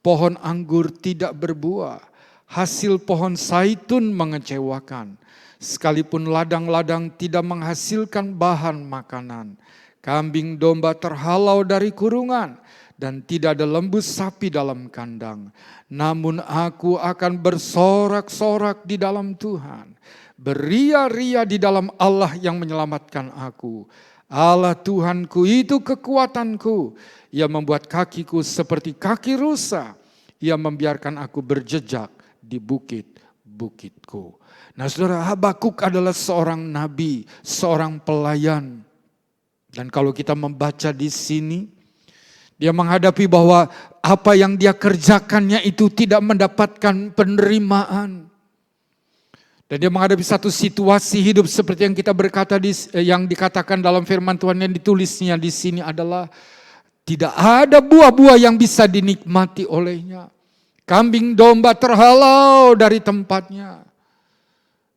pohon anggur tidak berbuah, hasil pohon zaitun mengecewakan. Sekalipun ladang-ladang tidak menghasilkan bahan makanan, kambing domba terhalau dari kurungan, dan tidak ada lembu sapi dalam kandang. Namun aku akan bersorak-sorak di dalam Tuhan. Beria-ria di dalam Allah yang menyelamatkan aku. Allah Tuhanku itu kekuatanku. Ia membuat kakiku seperti kaki rusa. Ia membiarkan aku berjejak di bukit-bukitku. Nah, saudara, Habakuk adalah seorang nabi, seorang pelayan. Dan kalau kita membaca di sini, dia menghadapi bahwa apa yang dia kerjakannya itu tidak mendapatkan penerimaan. Dan dia menghadapi satu situasi hidup seperti yang kita berkata yang dikatakan dalam firman Tuhan yang ditulisnya di sini adalah tidak ada buah-buah yang bisa dinikmati olehnya. Kambing domba terhalau dari tempatnya.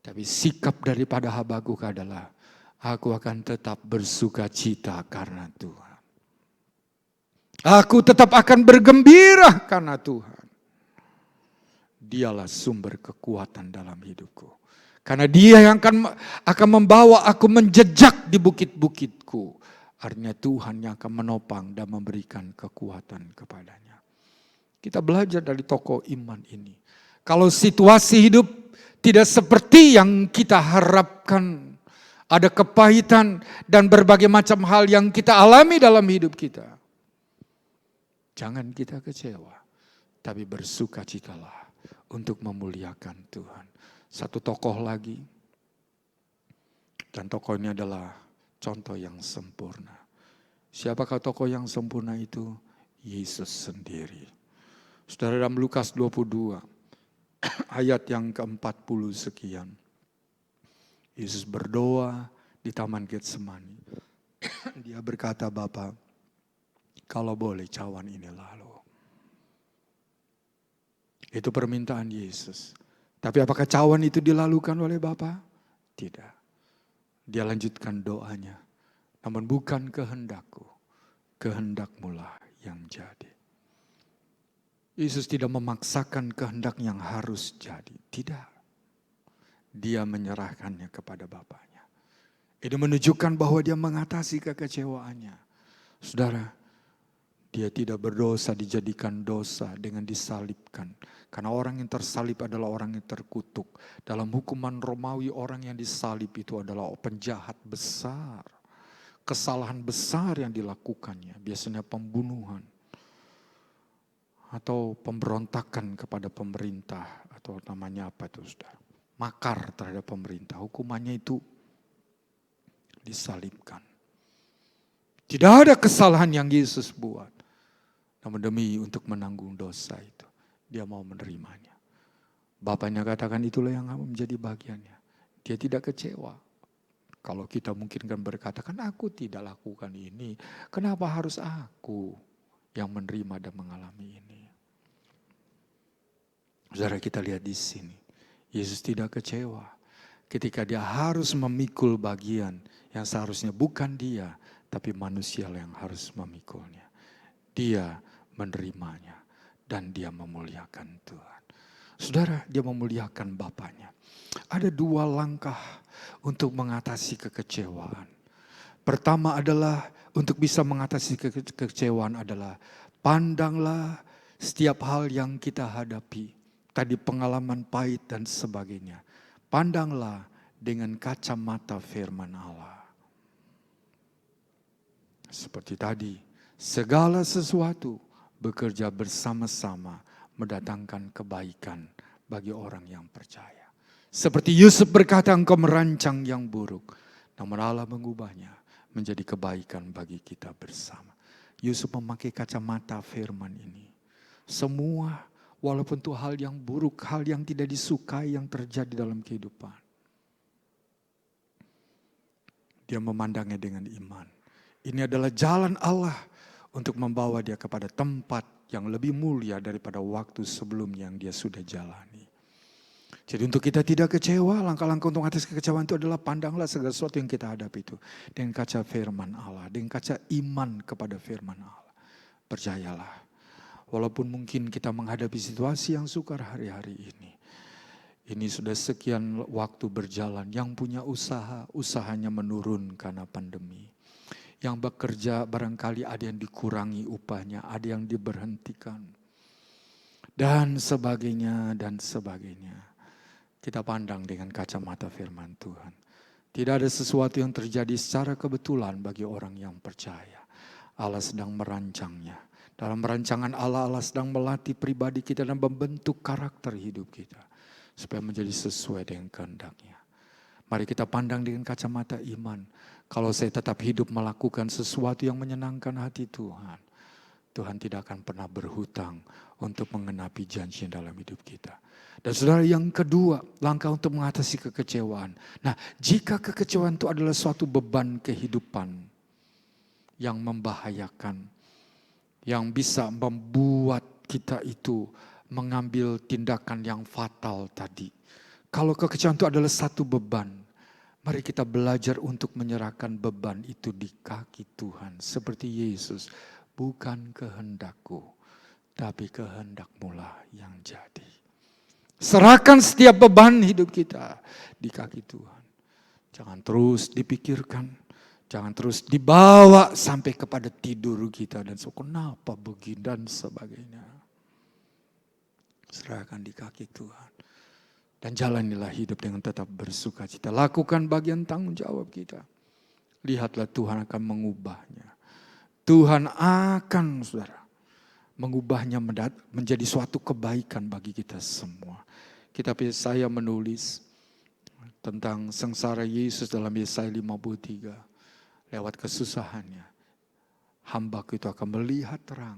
Tapi sikap daripada Habakuk adalah aku akan tetap bersuka cita karena Tuhan. Aku tetap akan bergembira karena Tuhan. Dialah sumber kekuatan dalam hidupku. Karena Dia yang akan membawa aku menjejak di bukit-bukitku. Artinya Tuhan yang akan menopang dan memberikan kekuatan kepadanya. Kita belajar dari tokoh iman ini. Kalau situasi hidup tidak seperti yang kita harapkan, ada kepahitan dan berbagai macam hal yang kita alami dalam hidup kita. Jangan kita kecewa, tapi bersukacitalah untuk memuliakan Tuhan. Satu tokoh lagi, dan tokoh ini adalah contoh yang sempurna. Siapakah tokoh yang sempurna itu? Yesus sendiri. Saudara, dalam Lukas 22, ayat yang ke-40 sekian. Yesus berdoa di Taman Getsemani. Dia berkata, Bapa, kalau boleh cawan ini lalu. Itu permintaan Yesus. Tapi apakah cawan itu dilalukan oleh Bapa? Tidak. Dia lanjutkan doanya. Namun bukan kehendakku, kehendak-Mulah yang jadi. Yesus tidak memaksakan kehendak yang harus jadi. Tidak. Dia menyerahkannya kepada Bapanya. Ini menunjukkan bahwa dia mengatasi kekecewaannya. Saudara, dia tidak berdosa dijadikan dosa dengan disalibkan. Karena orang yang tersalib adalah orang yang terkutuk. Dalam hukuman Romawi, orang yang disalib itu adalah penjahat besar. Kesalahan besar yang dilakukannya. Biasanya pembunuhan. Atau pemberontakan kepada pemerintah. Atau namanya apa itu, saudara? Makar terhadap pemerintah. Hukumannya itu disalibkan. Tidak ada kesalahan yang Yesus buat. Namun demi untuk menanggung dosa itu. Dia mau menerimanya. Bapaknya katakan itulah yang menjadi bagiannya. Dia tidak kecewa. Kalau kita mungkin kan berkata, kan aku tidak lakukan ini. Kenapa harus aku yang menerima dan mengalami ini? Saudara, kita lihat di sini. Yesus tidak kecewa ketika dia harus memikul bagian yang seharusnya bukan dia, tapi manusia yang harus memikulnya. Dia menerimanya dan dia memuliakan Tuhan. Saudara, dia memuliakan Bapaknya. Ada dua langkah untuk mengatasi kekecewaan. Pertama adalah untuk bisa mengatasi kekecewaan adalah pandanglah setiap hal yang kita hadapi. Tadi pengalaman pahit dan sebagainya. Pandanglah dengan kacamata firman Allah. Seperti tadi, segala sesuatu bekerja bersama-sama mendatangkan kebaikan bagi orang yang percaya. Seperti Yusuf berkata, engkau merancang yang buruk, namun Allah mengubahnya menjadi kebaikan bagi kita bersama. Yusuf memakai kacamata firman ini. Semua walaupun itu hal yang buruk, hal yang tidak disukai yang terjadi dalam kehidupan. Dia memandangnya dengan iman. Ini adalah jalan Allah untuk membawa dia kepada tempat yang lebih mulia daripada waktu sebelum yang dia sudah jalani. Jadi untuk kita tidak kecewa, langkah-langkah untuk atas kekecewaan itu adalah pandanglah segala sesuatu yang kita hadapi itu dengan kaca firman Allah, dengan kaca iman kepada firman Allah. Percayalah. Walaupun mungkin kita menghadapi situasi yang sukar hari-hari ini. Ini sudah sekian waktu berjalan. Yang punya usaha, usahanya menurun karena pandemi. Yang bekerja barangkali ada yang dikurangi upahnya, ada yang diberhentikan. Dan sebagainya, dan sebagainya. Kita pandang dengan kacamata firman Tuhan. Tidak ada sesuatu yang terjadi secara kebetulan bagi orang yang percaya. Allah sedang merancangnya. Dalam rancangan Allah, Allah sedang melatih pribadi kita dan membentuk karakter hidup kita. Supaya menjadi sesuai dengan kehendaknya. Mari kita pandang dengan kacamata iman. Kalau saya tetap hidup melakukan sesuatu yang menyenangkan hati Tuhan. Tuhan tidak akan pernah berhutang untuk mengenapi janji dalam hidup kita. Dan saudara, yang kedua, langkah untuk mengatasi kekecewaan. Nah, jika kekecewaan itu adalah suatu beban kehidupan yang membahayakan. Yang bisa membuat kita itu mengambil tindakan yang fatal tadi. Kalau kekecewaan itu adalah satu beban, mari kita belajar untuk menyerahkan beban itu di kaki Tuhan. Seperti Yesus bukan kehendakku, tapi kehendak-Mu lah yang jadi. Serahkan setiap beban hidup kita di kaki Tuhan. Jangan terus dipikirkan, jangan terus dibawa sampai kepada tidur kita dan kenapa begini dan sebagainya. Serahkan di kaki Tuhan. Dan jalanilah hidup dengan tetap bersuka cita. Lakukan bagian tanggung jawab kita. Lihatlah Tuhan akan mengubahnya. Tuhan akan, saudara, mengubahnya menjadi suatu kebaikan bagi kita semua. Saya menulis tentang sengsara Yesus dalam Yesaya 53. Lewat kesusahannya, hambaku itu akan melihat terang.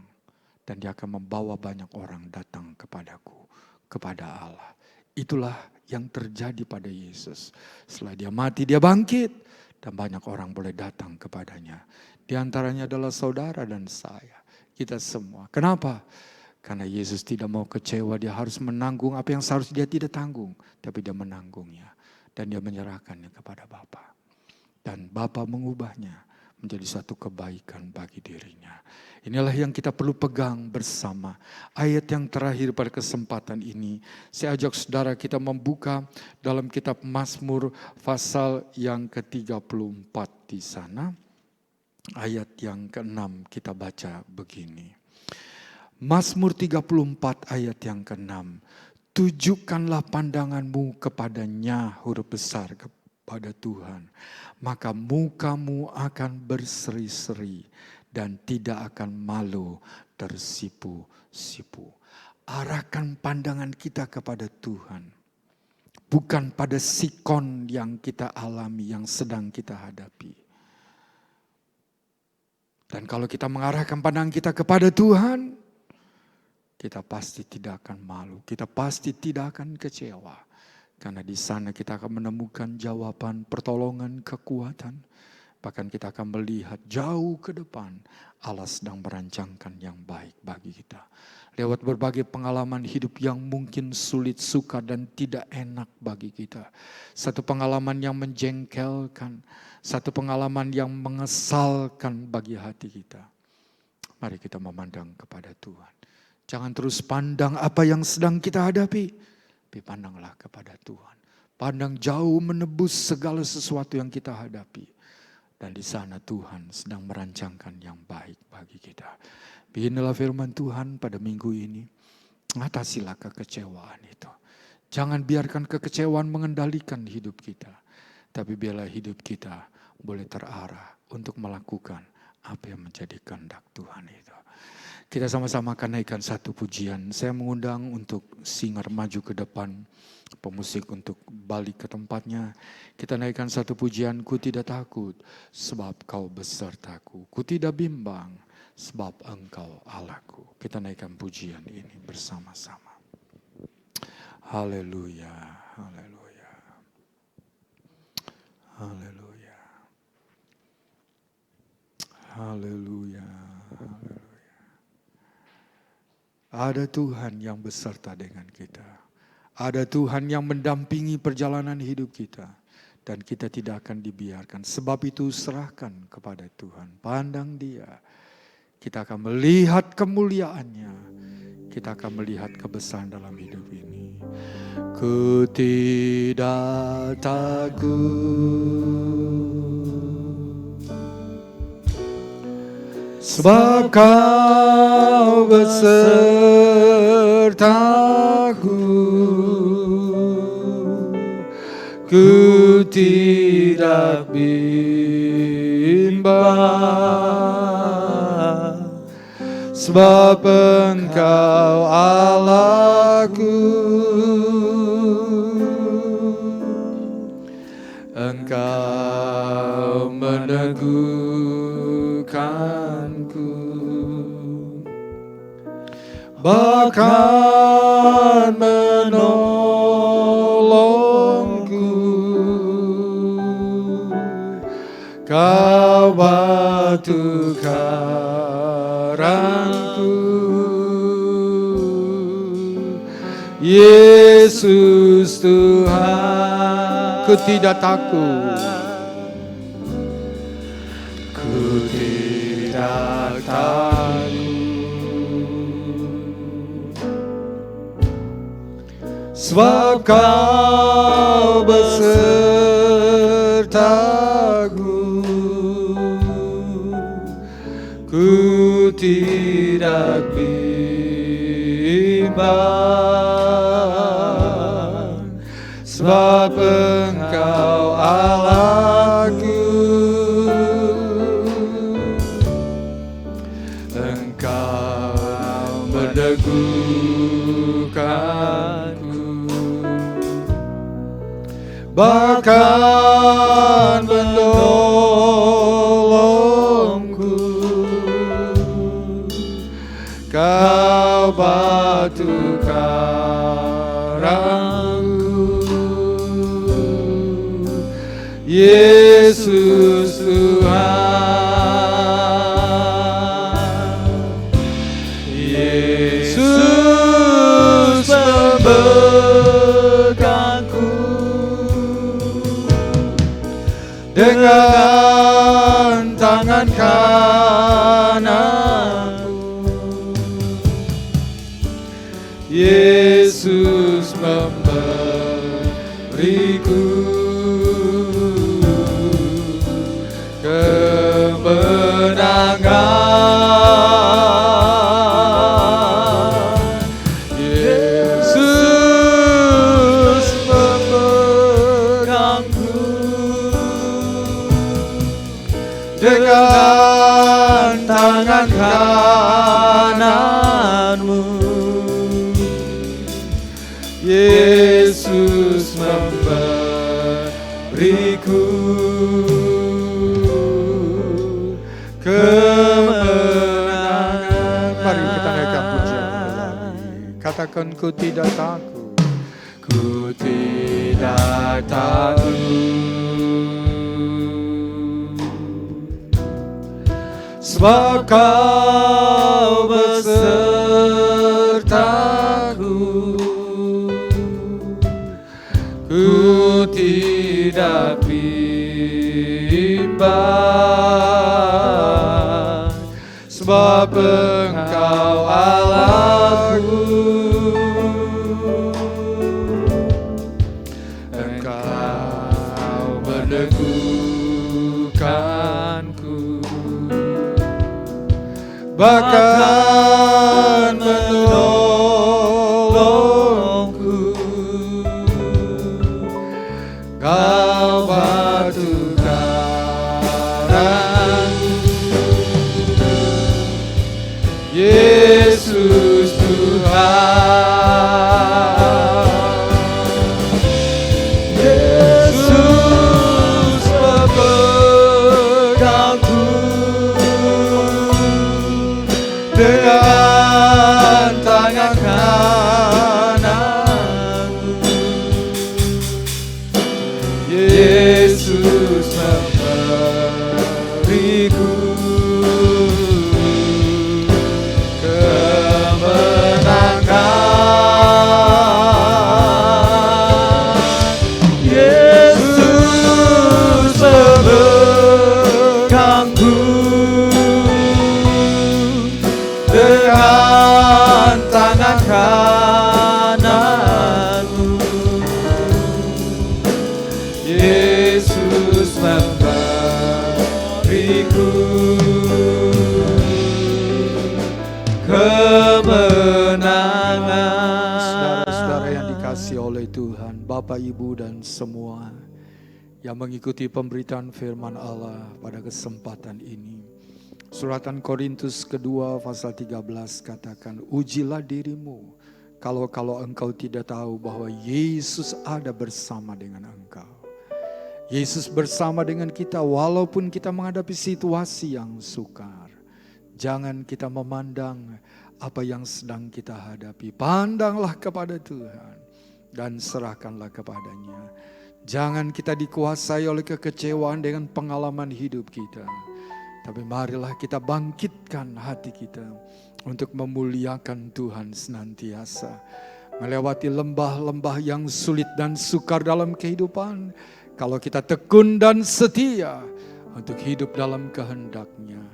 Dan dia akan membawa banyak orang datang kepadaku, kepada Allah. Itulah yang terjadi pada Yesus. Setelah dia mati, dia bangkit. Dan banyak orang boleh datang kepadanya. Di antaranya adalah saudara dan saya. Kita semua. Kenapa? Karena Yesus tidak mau kecewa. Dia harus menanggung apa yang seharusnya dia tidak tanggung. Tapi dia menanggungnya. Dan dia menyerahkannya kepada Bapa. Dan Bapa mengubahnya menjadi suatu kebaikan bagi dirinya. Inilah yang kita perlu pegang bersama. Ayat yang terakhir pada kesempatan ini, saya ajak saudara kita membuka dalam kitab Mazmur pasal yang ke-34 di sana. Ayat yang ke-6 kita baca begini. Mazmur 34 ayat yang ke-6. Tujukanlah pandanganmu kepadanya, huruf besar, kepada Tuhan. Maka mukamu akan berseri-seri dan tidak akan malu tersipu-sipu. Arahkan pandangan kita kepada Tuhan. Bukan pada sikon yang kita alami, yang sedang kita hadapi. Dan kalau kita mengarahkan pandangan kita kepada Tuhan, kita pasti tidak akan malu. Kita pasti tidak akan kecewa. Karena di sana kita akan menemukan jawaban, pertolongan, kekuatan. Bahkan kita akan melihat jauh ke depan Allah sedang merancangkan yang baik bagi kita. Lewat berbagai pengalaman hidup yang mungkin sulit, sukar dan tidak enak bagi kita. Satu pengalaman yang menjengkelkan, satu pengalaman yang mengesalkan bagi hati kita. Mari kita memandang kepada Tuhan. Jangan terus pandang apa yang sedang kita hadapi. Tapi pandanglah kepada Tuhan. Pandang jauh menebus segala sesuatu yang kita hadapi. Dan di sana Tuhan sedang merancangkan yang baik bagi kita. Beginilah firman Tuhan pada minggu ini. Atasilah kekecewaan itu. Jangan biarkan kekecewaan mengendalikan hidup kita. Tapi biarlah hidup kita boleh terarah untuk melakukan apa yang menjadi kehendak Tuhan itu. Kita sama-sama akan naikkan satu pujian. Saya mengundang untuk singer maju ke depan, pemusik untuk balik ke tempatnya. Kita naikkan satu pujian, ku tidak takut sebab kau besertaku. Ku tidak bimbang sebab engkau Allahku. Kita naikkan pujian ini bersama-sama. Haleluya, haleluya, haleluya, haleluya, haleluya. Ada Tuhan yang beserta dengan kita. Ada Tuhan yang mendampingi perjalanan hidup kita. Dan kita tidak akan dibiarkan. Sebab itu serahkan kepada Tuhan. Pandang Dia. Kita akan melihat kemuliaannya. Kita akan melihat kebesaran dalam hidup ini. Ku tidak takut. Sebab kau besertaku, ku tidak bimbang, sebab engkau Allahku, engkau meneguhkanku, bahkan menolongku. Kau batu karangku, Yesus Tuhan. Ku tidak takut, ku tidak takut. sebab Kau besertaku. Ku tidak bimbang, sebab Engkau Allahku. Engkau meneguhkanku, bahkan menolongku. Kau batu karangku, Yesus Tuhan. Yesus memegangku dengan tangan kananku. Yesus memberiku kemenangan. Yesus memegangku dengan tangan kananmu. Yesus memberiku kemenangan. Mari kita naikkan pujian lagi. Katakan ku tidak takut, ku tidak takut, sebab Kau besertaku. Ku tidak bimbang, sebab Engkau Allahku. Engkau meneguhkanku, bahkan menolongku. Kau batu karangku, Yesus Tuhan. Yesus memegangku dengan tangan kananku. Yesus memberiku kemenangan. Yesus memegangku dengan tangan kananmu. Yesus memberiku kemenangan. Saudara-saudara yang dikasihi oleh Tuhan, Bapak, Ibu, dan semua yang mengikuti pemberitaan firman Allah pada kesempatan ini. Suratan Korintus kedua pasal 13 katakan, ujilah dirimu kalau engkau tidak tahu bahwa Yesus ada bersama dengan engkau. Yesus bersama dengan kita walaupun kita menghadapi situasi yang sukar. Jangan kita memandang apa yang sedang kita hadapi. Pandanglah kepada Tuhan dan serahkanlah kepadanya. Jangan kita dikuasai oleh kekecewaan dengan pengalaman hidup kita. Tapi marilah kita bangkitkan hati kita untuk memuliakan Tuhan senantiasa. Melewati lembah-lembah yang sulit dan sukar dalam kehidupan. Kalau kita tekun dan setia untuk hidup dalam kehendak-Nya,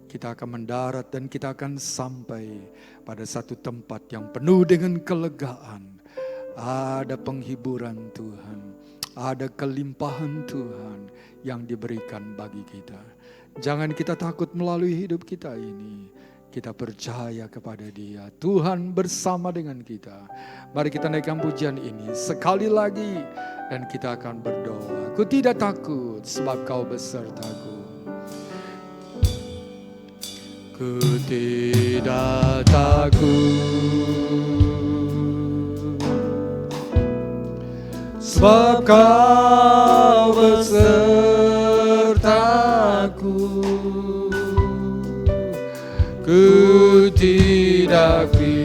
kita akan mendarat dan kita akan sampai pada satu tempat yang penuh dengan kelegaan. ada penghiburan Tuhan, ada kelimpahan Tuhan yang diberikan bagi kita. Jangan kita takut melalui hidup kita ini. Kita percaya kepada Dia. Tuhan bersama dengan kita. Mari kita naikkan pujian ini sekali lagi dan kita akan berdoa. Ku tidak takut sebab Kau besertaku. Ku tidak takut sebab Kau besertaku. Ku tidak bimbang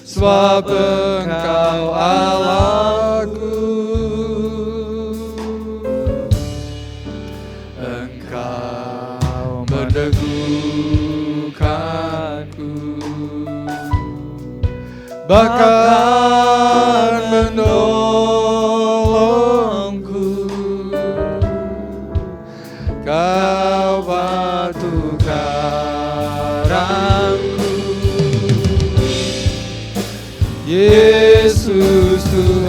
sebab Engkau Allahku. Engkau meneguhkanku, bahkan menolongku. Kau batu karangku, Yesus Tuhan,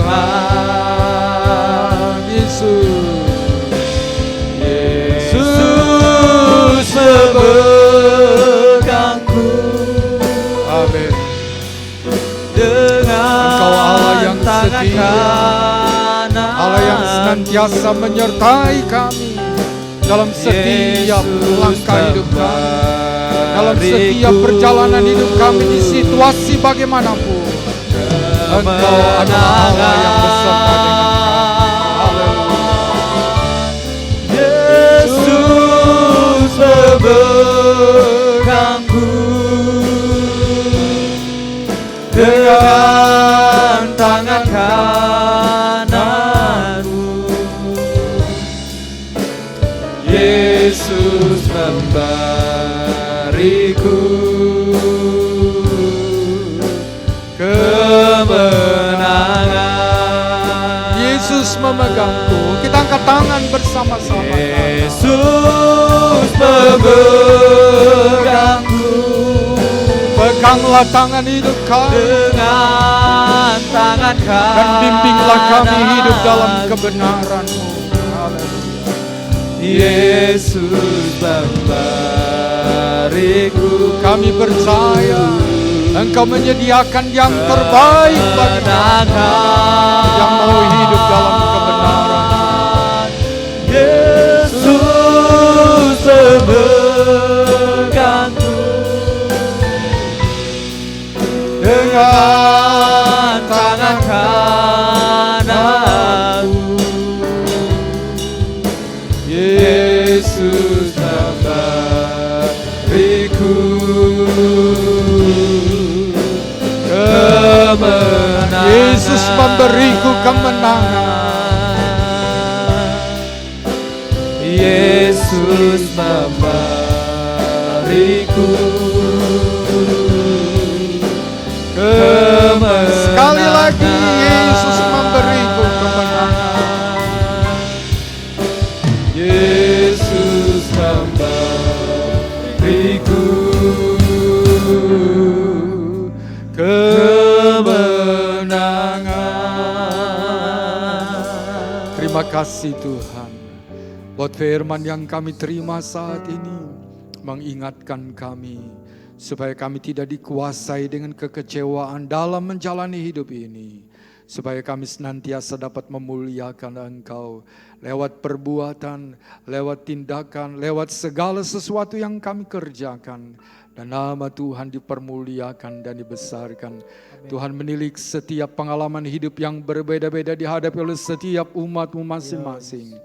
Yesus memegangku. Amin. Engkau Allah yang setia, Allah yang senantiasa menyertai kami dalam setiap langkah hidup kami, dalam setiap perjalanan hidup kami di situasi bagaimanapun. Engkau adalah Allah yang beserta dengan kami. Yesus memegangku dengan tangan kananmu. Yesus memberiku kemenangan. Yesus memegangku. Kita angkat tangan bersama-sama. Yesus memegangku. Peganglah tangan hidup kami dengan tangan kanan, dan bimbinglah kami hidup dalam kebenaran-Mu. Yesus memberiku. Kami percaya Engkau menyediakan yang terbaik bagi kami yang mau hidup dalam kebenaran. Yesus memegangku dengan tangan kananmu. Yesus memberiku kemenangan. Yesus memberiku kemenangan. Yesus memberiku kemenangan. Sekali lagi, Yesus memberiku kemenangan. Yesus memberiku kemenangan. Terima kasih Tuhan buat firman yang kami terima saat ini, mengingatkan kami supaya kami tidak dikuasai dengan kekecewaan dalam menjalani hidup ini, supaya kami senantiasa dapat memuliakan Engkau lewat perbuatan, lewat tindakan, lewat segala sesuatu yang kami kerjakan. Dan nama Tuhan dipermuliakan dan dibesarkan. Amin. Tuhan menilik setiap pengalaman hidup yang berbeda-beda dihadapi oleh setiap umat-Mu masing-masing.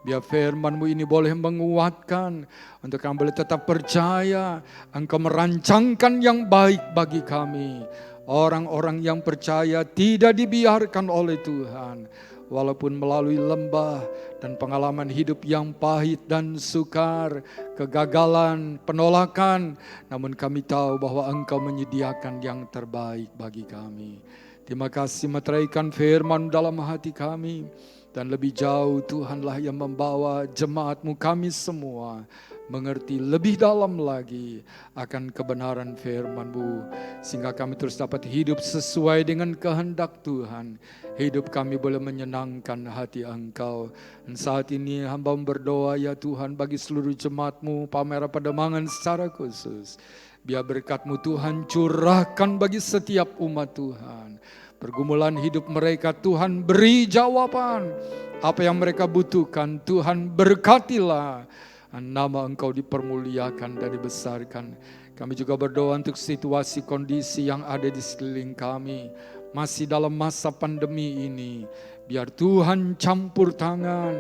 Biar firman-Mu ini boleh menguatkan untuk kami boleh tetap percaya Engkau merancangkan yang baik bagi kami. Orang-orang yang percaya tidak dibiarkan oleh Tuhan. Walaupun melalui lembah dan pengalaman hidup yang pahit dan sukar, kegagalan, penolakan, namun kami tahu bahwa Engkau menyediakan yang terbaik bagi kami. Terima kasih meteraikan firman dalam hati kami. Dan lebih jauh Tuhanlah yang membawa jemaat-Mu kami semua mengerti lebih dalam lagi akan kebenaran firman-Mu, sehingga kami terus dapat hidup sesuai dengan kehendak Tuhan. Hidup kami boleh menyenangkan hati Engkau. Dan saat ini hamba berdoa ya Tuhan bagi seluruh jemaat-Mu Palmera Pademangan secara khusus. Biar berkat-Mu Tuhan curahkan bagi setiap umat Tuhan. Pergumulan hidup mereka Tuhan beri jawaban. Apa yang mereka butuhkan Tuhan berkatilah. Nama Engkau dipermuliakan dan dibesarkan. Kami juga berdoa untuk situasi kondisi yang ada di sekeliling kami. Masih dalam masa pandemi ini. Biar Tuhan campur tangan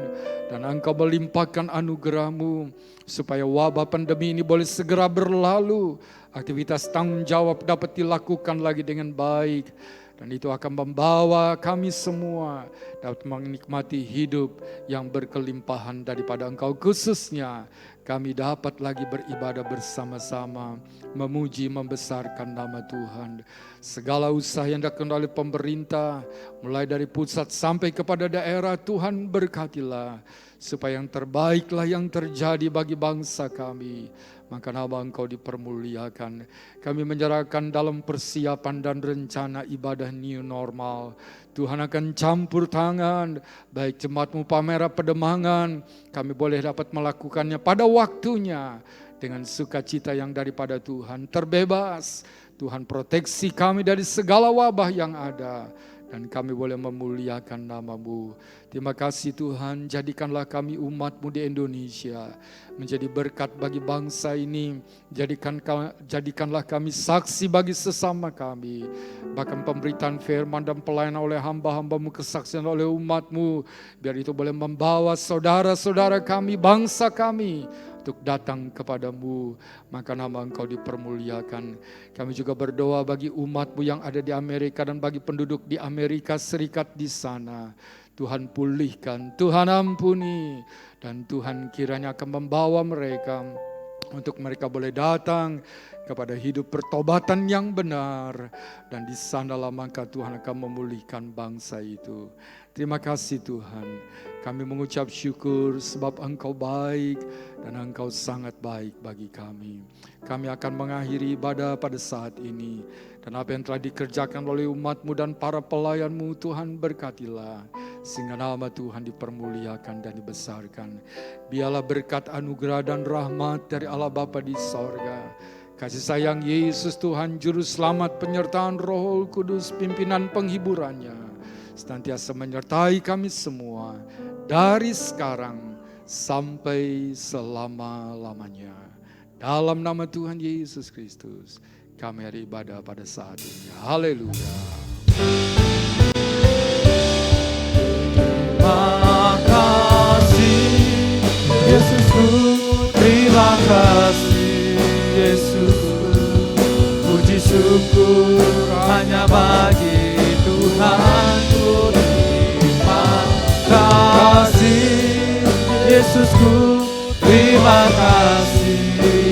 dan Engkau melimpahkan anugerah-Mu. Supaya wabah pandemi ini boleh segera berlalu. Aktivitas tanggung jawab dapat dilakukan lagi dengan baik. Dan itu akan membawa kami semua dapat menikmati hidup yang berkelimpahan daripada Engkau. Khususnya kami dapat lagi beribadah bersama-sama, memuji, membesarkan nama Tuhan. Segala usaha yang dilakukan oleh pemerintah, mulai dari pusat sampai kepada daerah, Tuhan berkatilah. Supaya yang terbaiklah yang terjadi bagi bangsa kami. Maka nama Engkau dipermuliakan. Kami menyerahkan dalam persiapan dan rencana ibadah new normal. Tuhan akan campur tangan. Baik jemaat-Mu Palmera Pademangan. Kami boleh dapat melakukannya pada waktunya. Dengan sukacita yang daripada Tuhan. Terbebas. Tuhan proteksi kami dari segala wabah yang ada. Dan kami boleh memuliakan nama-Mu. Terima kasih Tuhan, jadikanlah kami umat-Mu di Indonesia. Menjadi berkat bagi bangsa ini. Jadikanlah kami saksi bagi sesama kami. Bahkan pemberitaan firman dan pelayanan oleh hamba-hamba-Mu, kesaksian oleh umat-Mu. Biar itu boleh membawa saudara-saudara kami, bangsa kami. Untuk datang kepadamu, maka nama Engkau dipermuliakan. Kami juga berdoa bagi umat-Mu yang ada di Amerika dan bagi penduduk di Amerika Serikat di sana. Tuhan pulihkan, Tuhan ampuni, dan Tuhan kiranya akan membawa mereka untuk mereka boleh datang kepada hidup pertobatan yang benar. Dan di sanalah maka Tuhan akan memulihkan bangsa itu. Terima kasih Tuhan. Kami mengucap syukur sebab Engkau baik dan Engkau sangat baik bagi kami. Kami akan mengakhiri ibadah pada saat ini. Dan apa yang telah dikerjakan oleh umat-Mu dan para pelayan-Mu, Tuhan berkatilah. Sehingga nama Tuhan dipermuliakan dan dibesarkan. Biarlah berkat anugerah dan rahmat dari Allah Bapa di sorga. Kasih sayang Yesus Tuhan, Juru Selamat, penyertaan Roh Kudus, pimpinan penghiburannya. Senantiasa menyertai kami semua dari sekarang sampai selama-lamanya. Dalam nama Tuhan Yesus Kristus, kami ada ibadah pada saat ini. Haleluya. Terima kasih Yesusku, terima kasih Yesusku. Puji syukur hanya bagi Tuhanku. Terima kasih Yesusku, terima kasih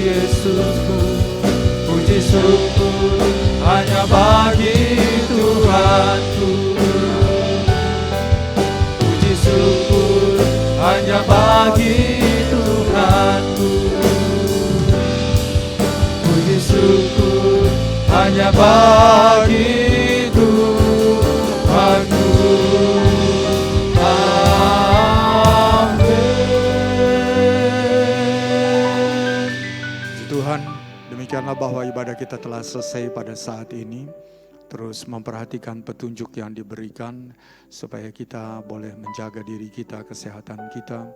Yesusku. Puji syukur hanya bagi Tuhanku. Puji syukur hanya bagi Tuhanku. Puji syukur hanya bagi Tuhanku. Amin. Tuhan, demikianlah bahwa ibadah kita telah selesai pada saat ini. Terus memperhatikan petunjuk yang diberikan supaya kita boleh menjaga diri kita, kesehatan kita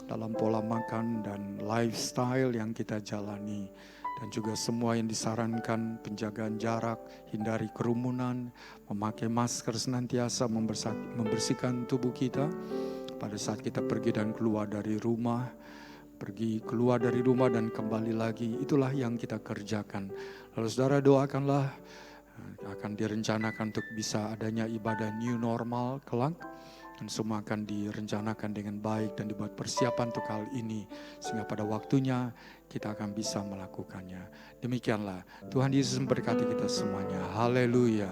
dalam pola makan dan lifestyle yang kita jalani. Dan juga semua yang disarankan, penjagaan jarak, hindari kerumunan, memakai masker senantiasa, membersihkan tubuh kita pada saat kita pergi dan keluar dari rumah. Pergi keluar dari rumah dan kembali lagi, itulah yang kita kerjakan. Lalu saudara doakanlah, akan direncanakan untuk bisa adanya ibadah new normal kelak. Dan semua akan direncanakan dengan baik dan dibuat persiapan untuk hal ini. Sehingga pada waktunya kita akan bisa melakukannya. Demikianlah, Tuhan Yesus memberkati kita semuanya. Haleluya.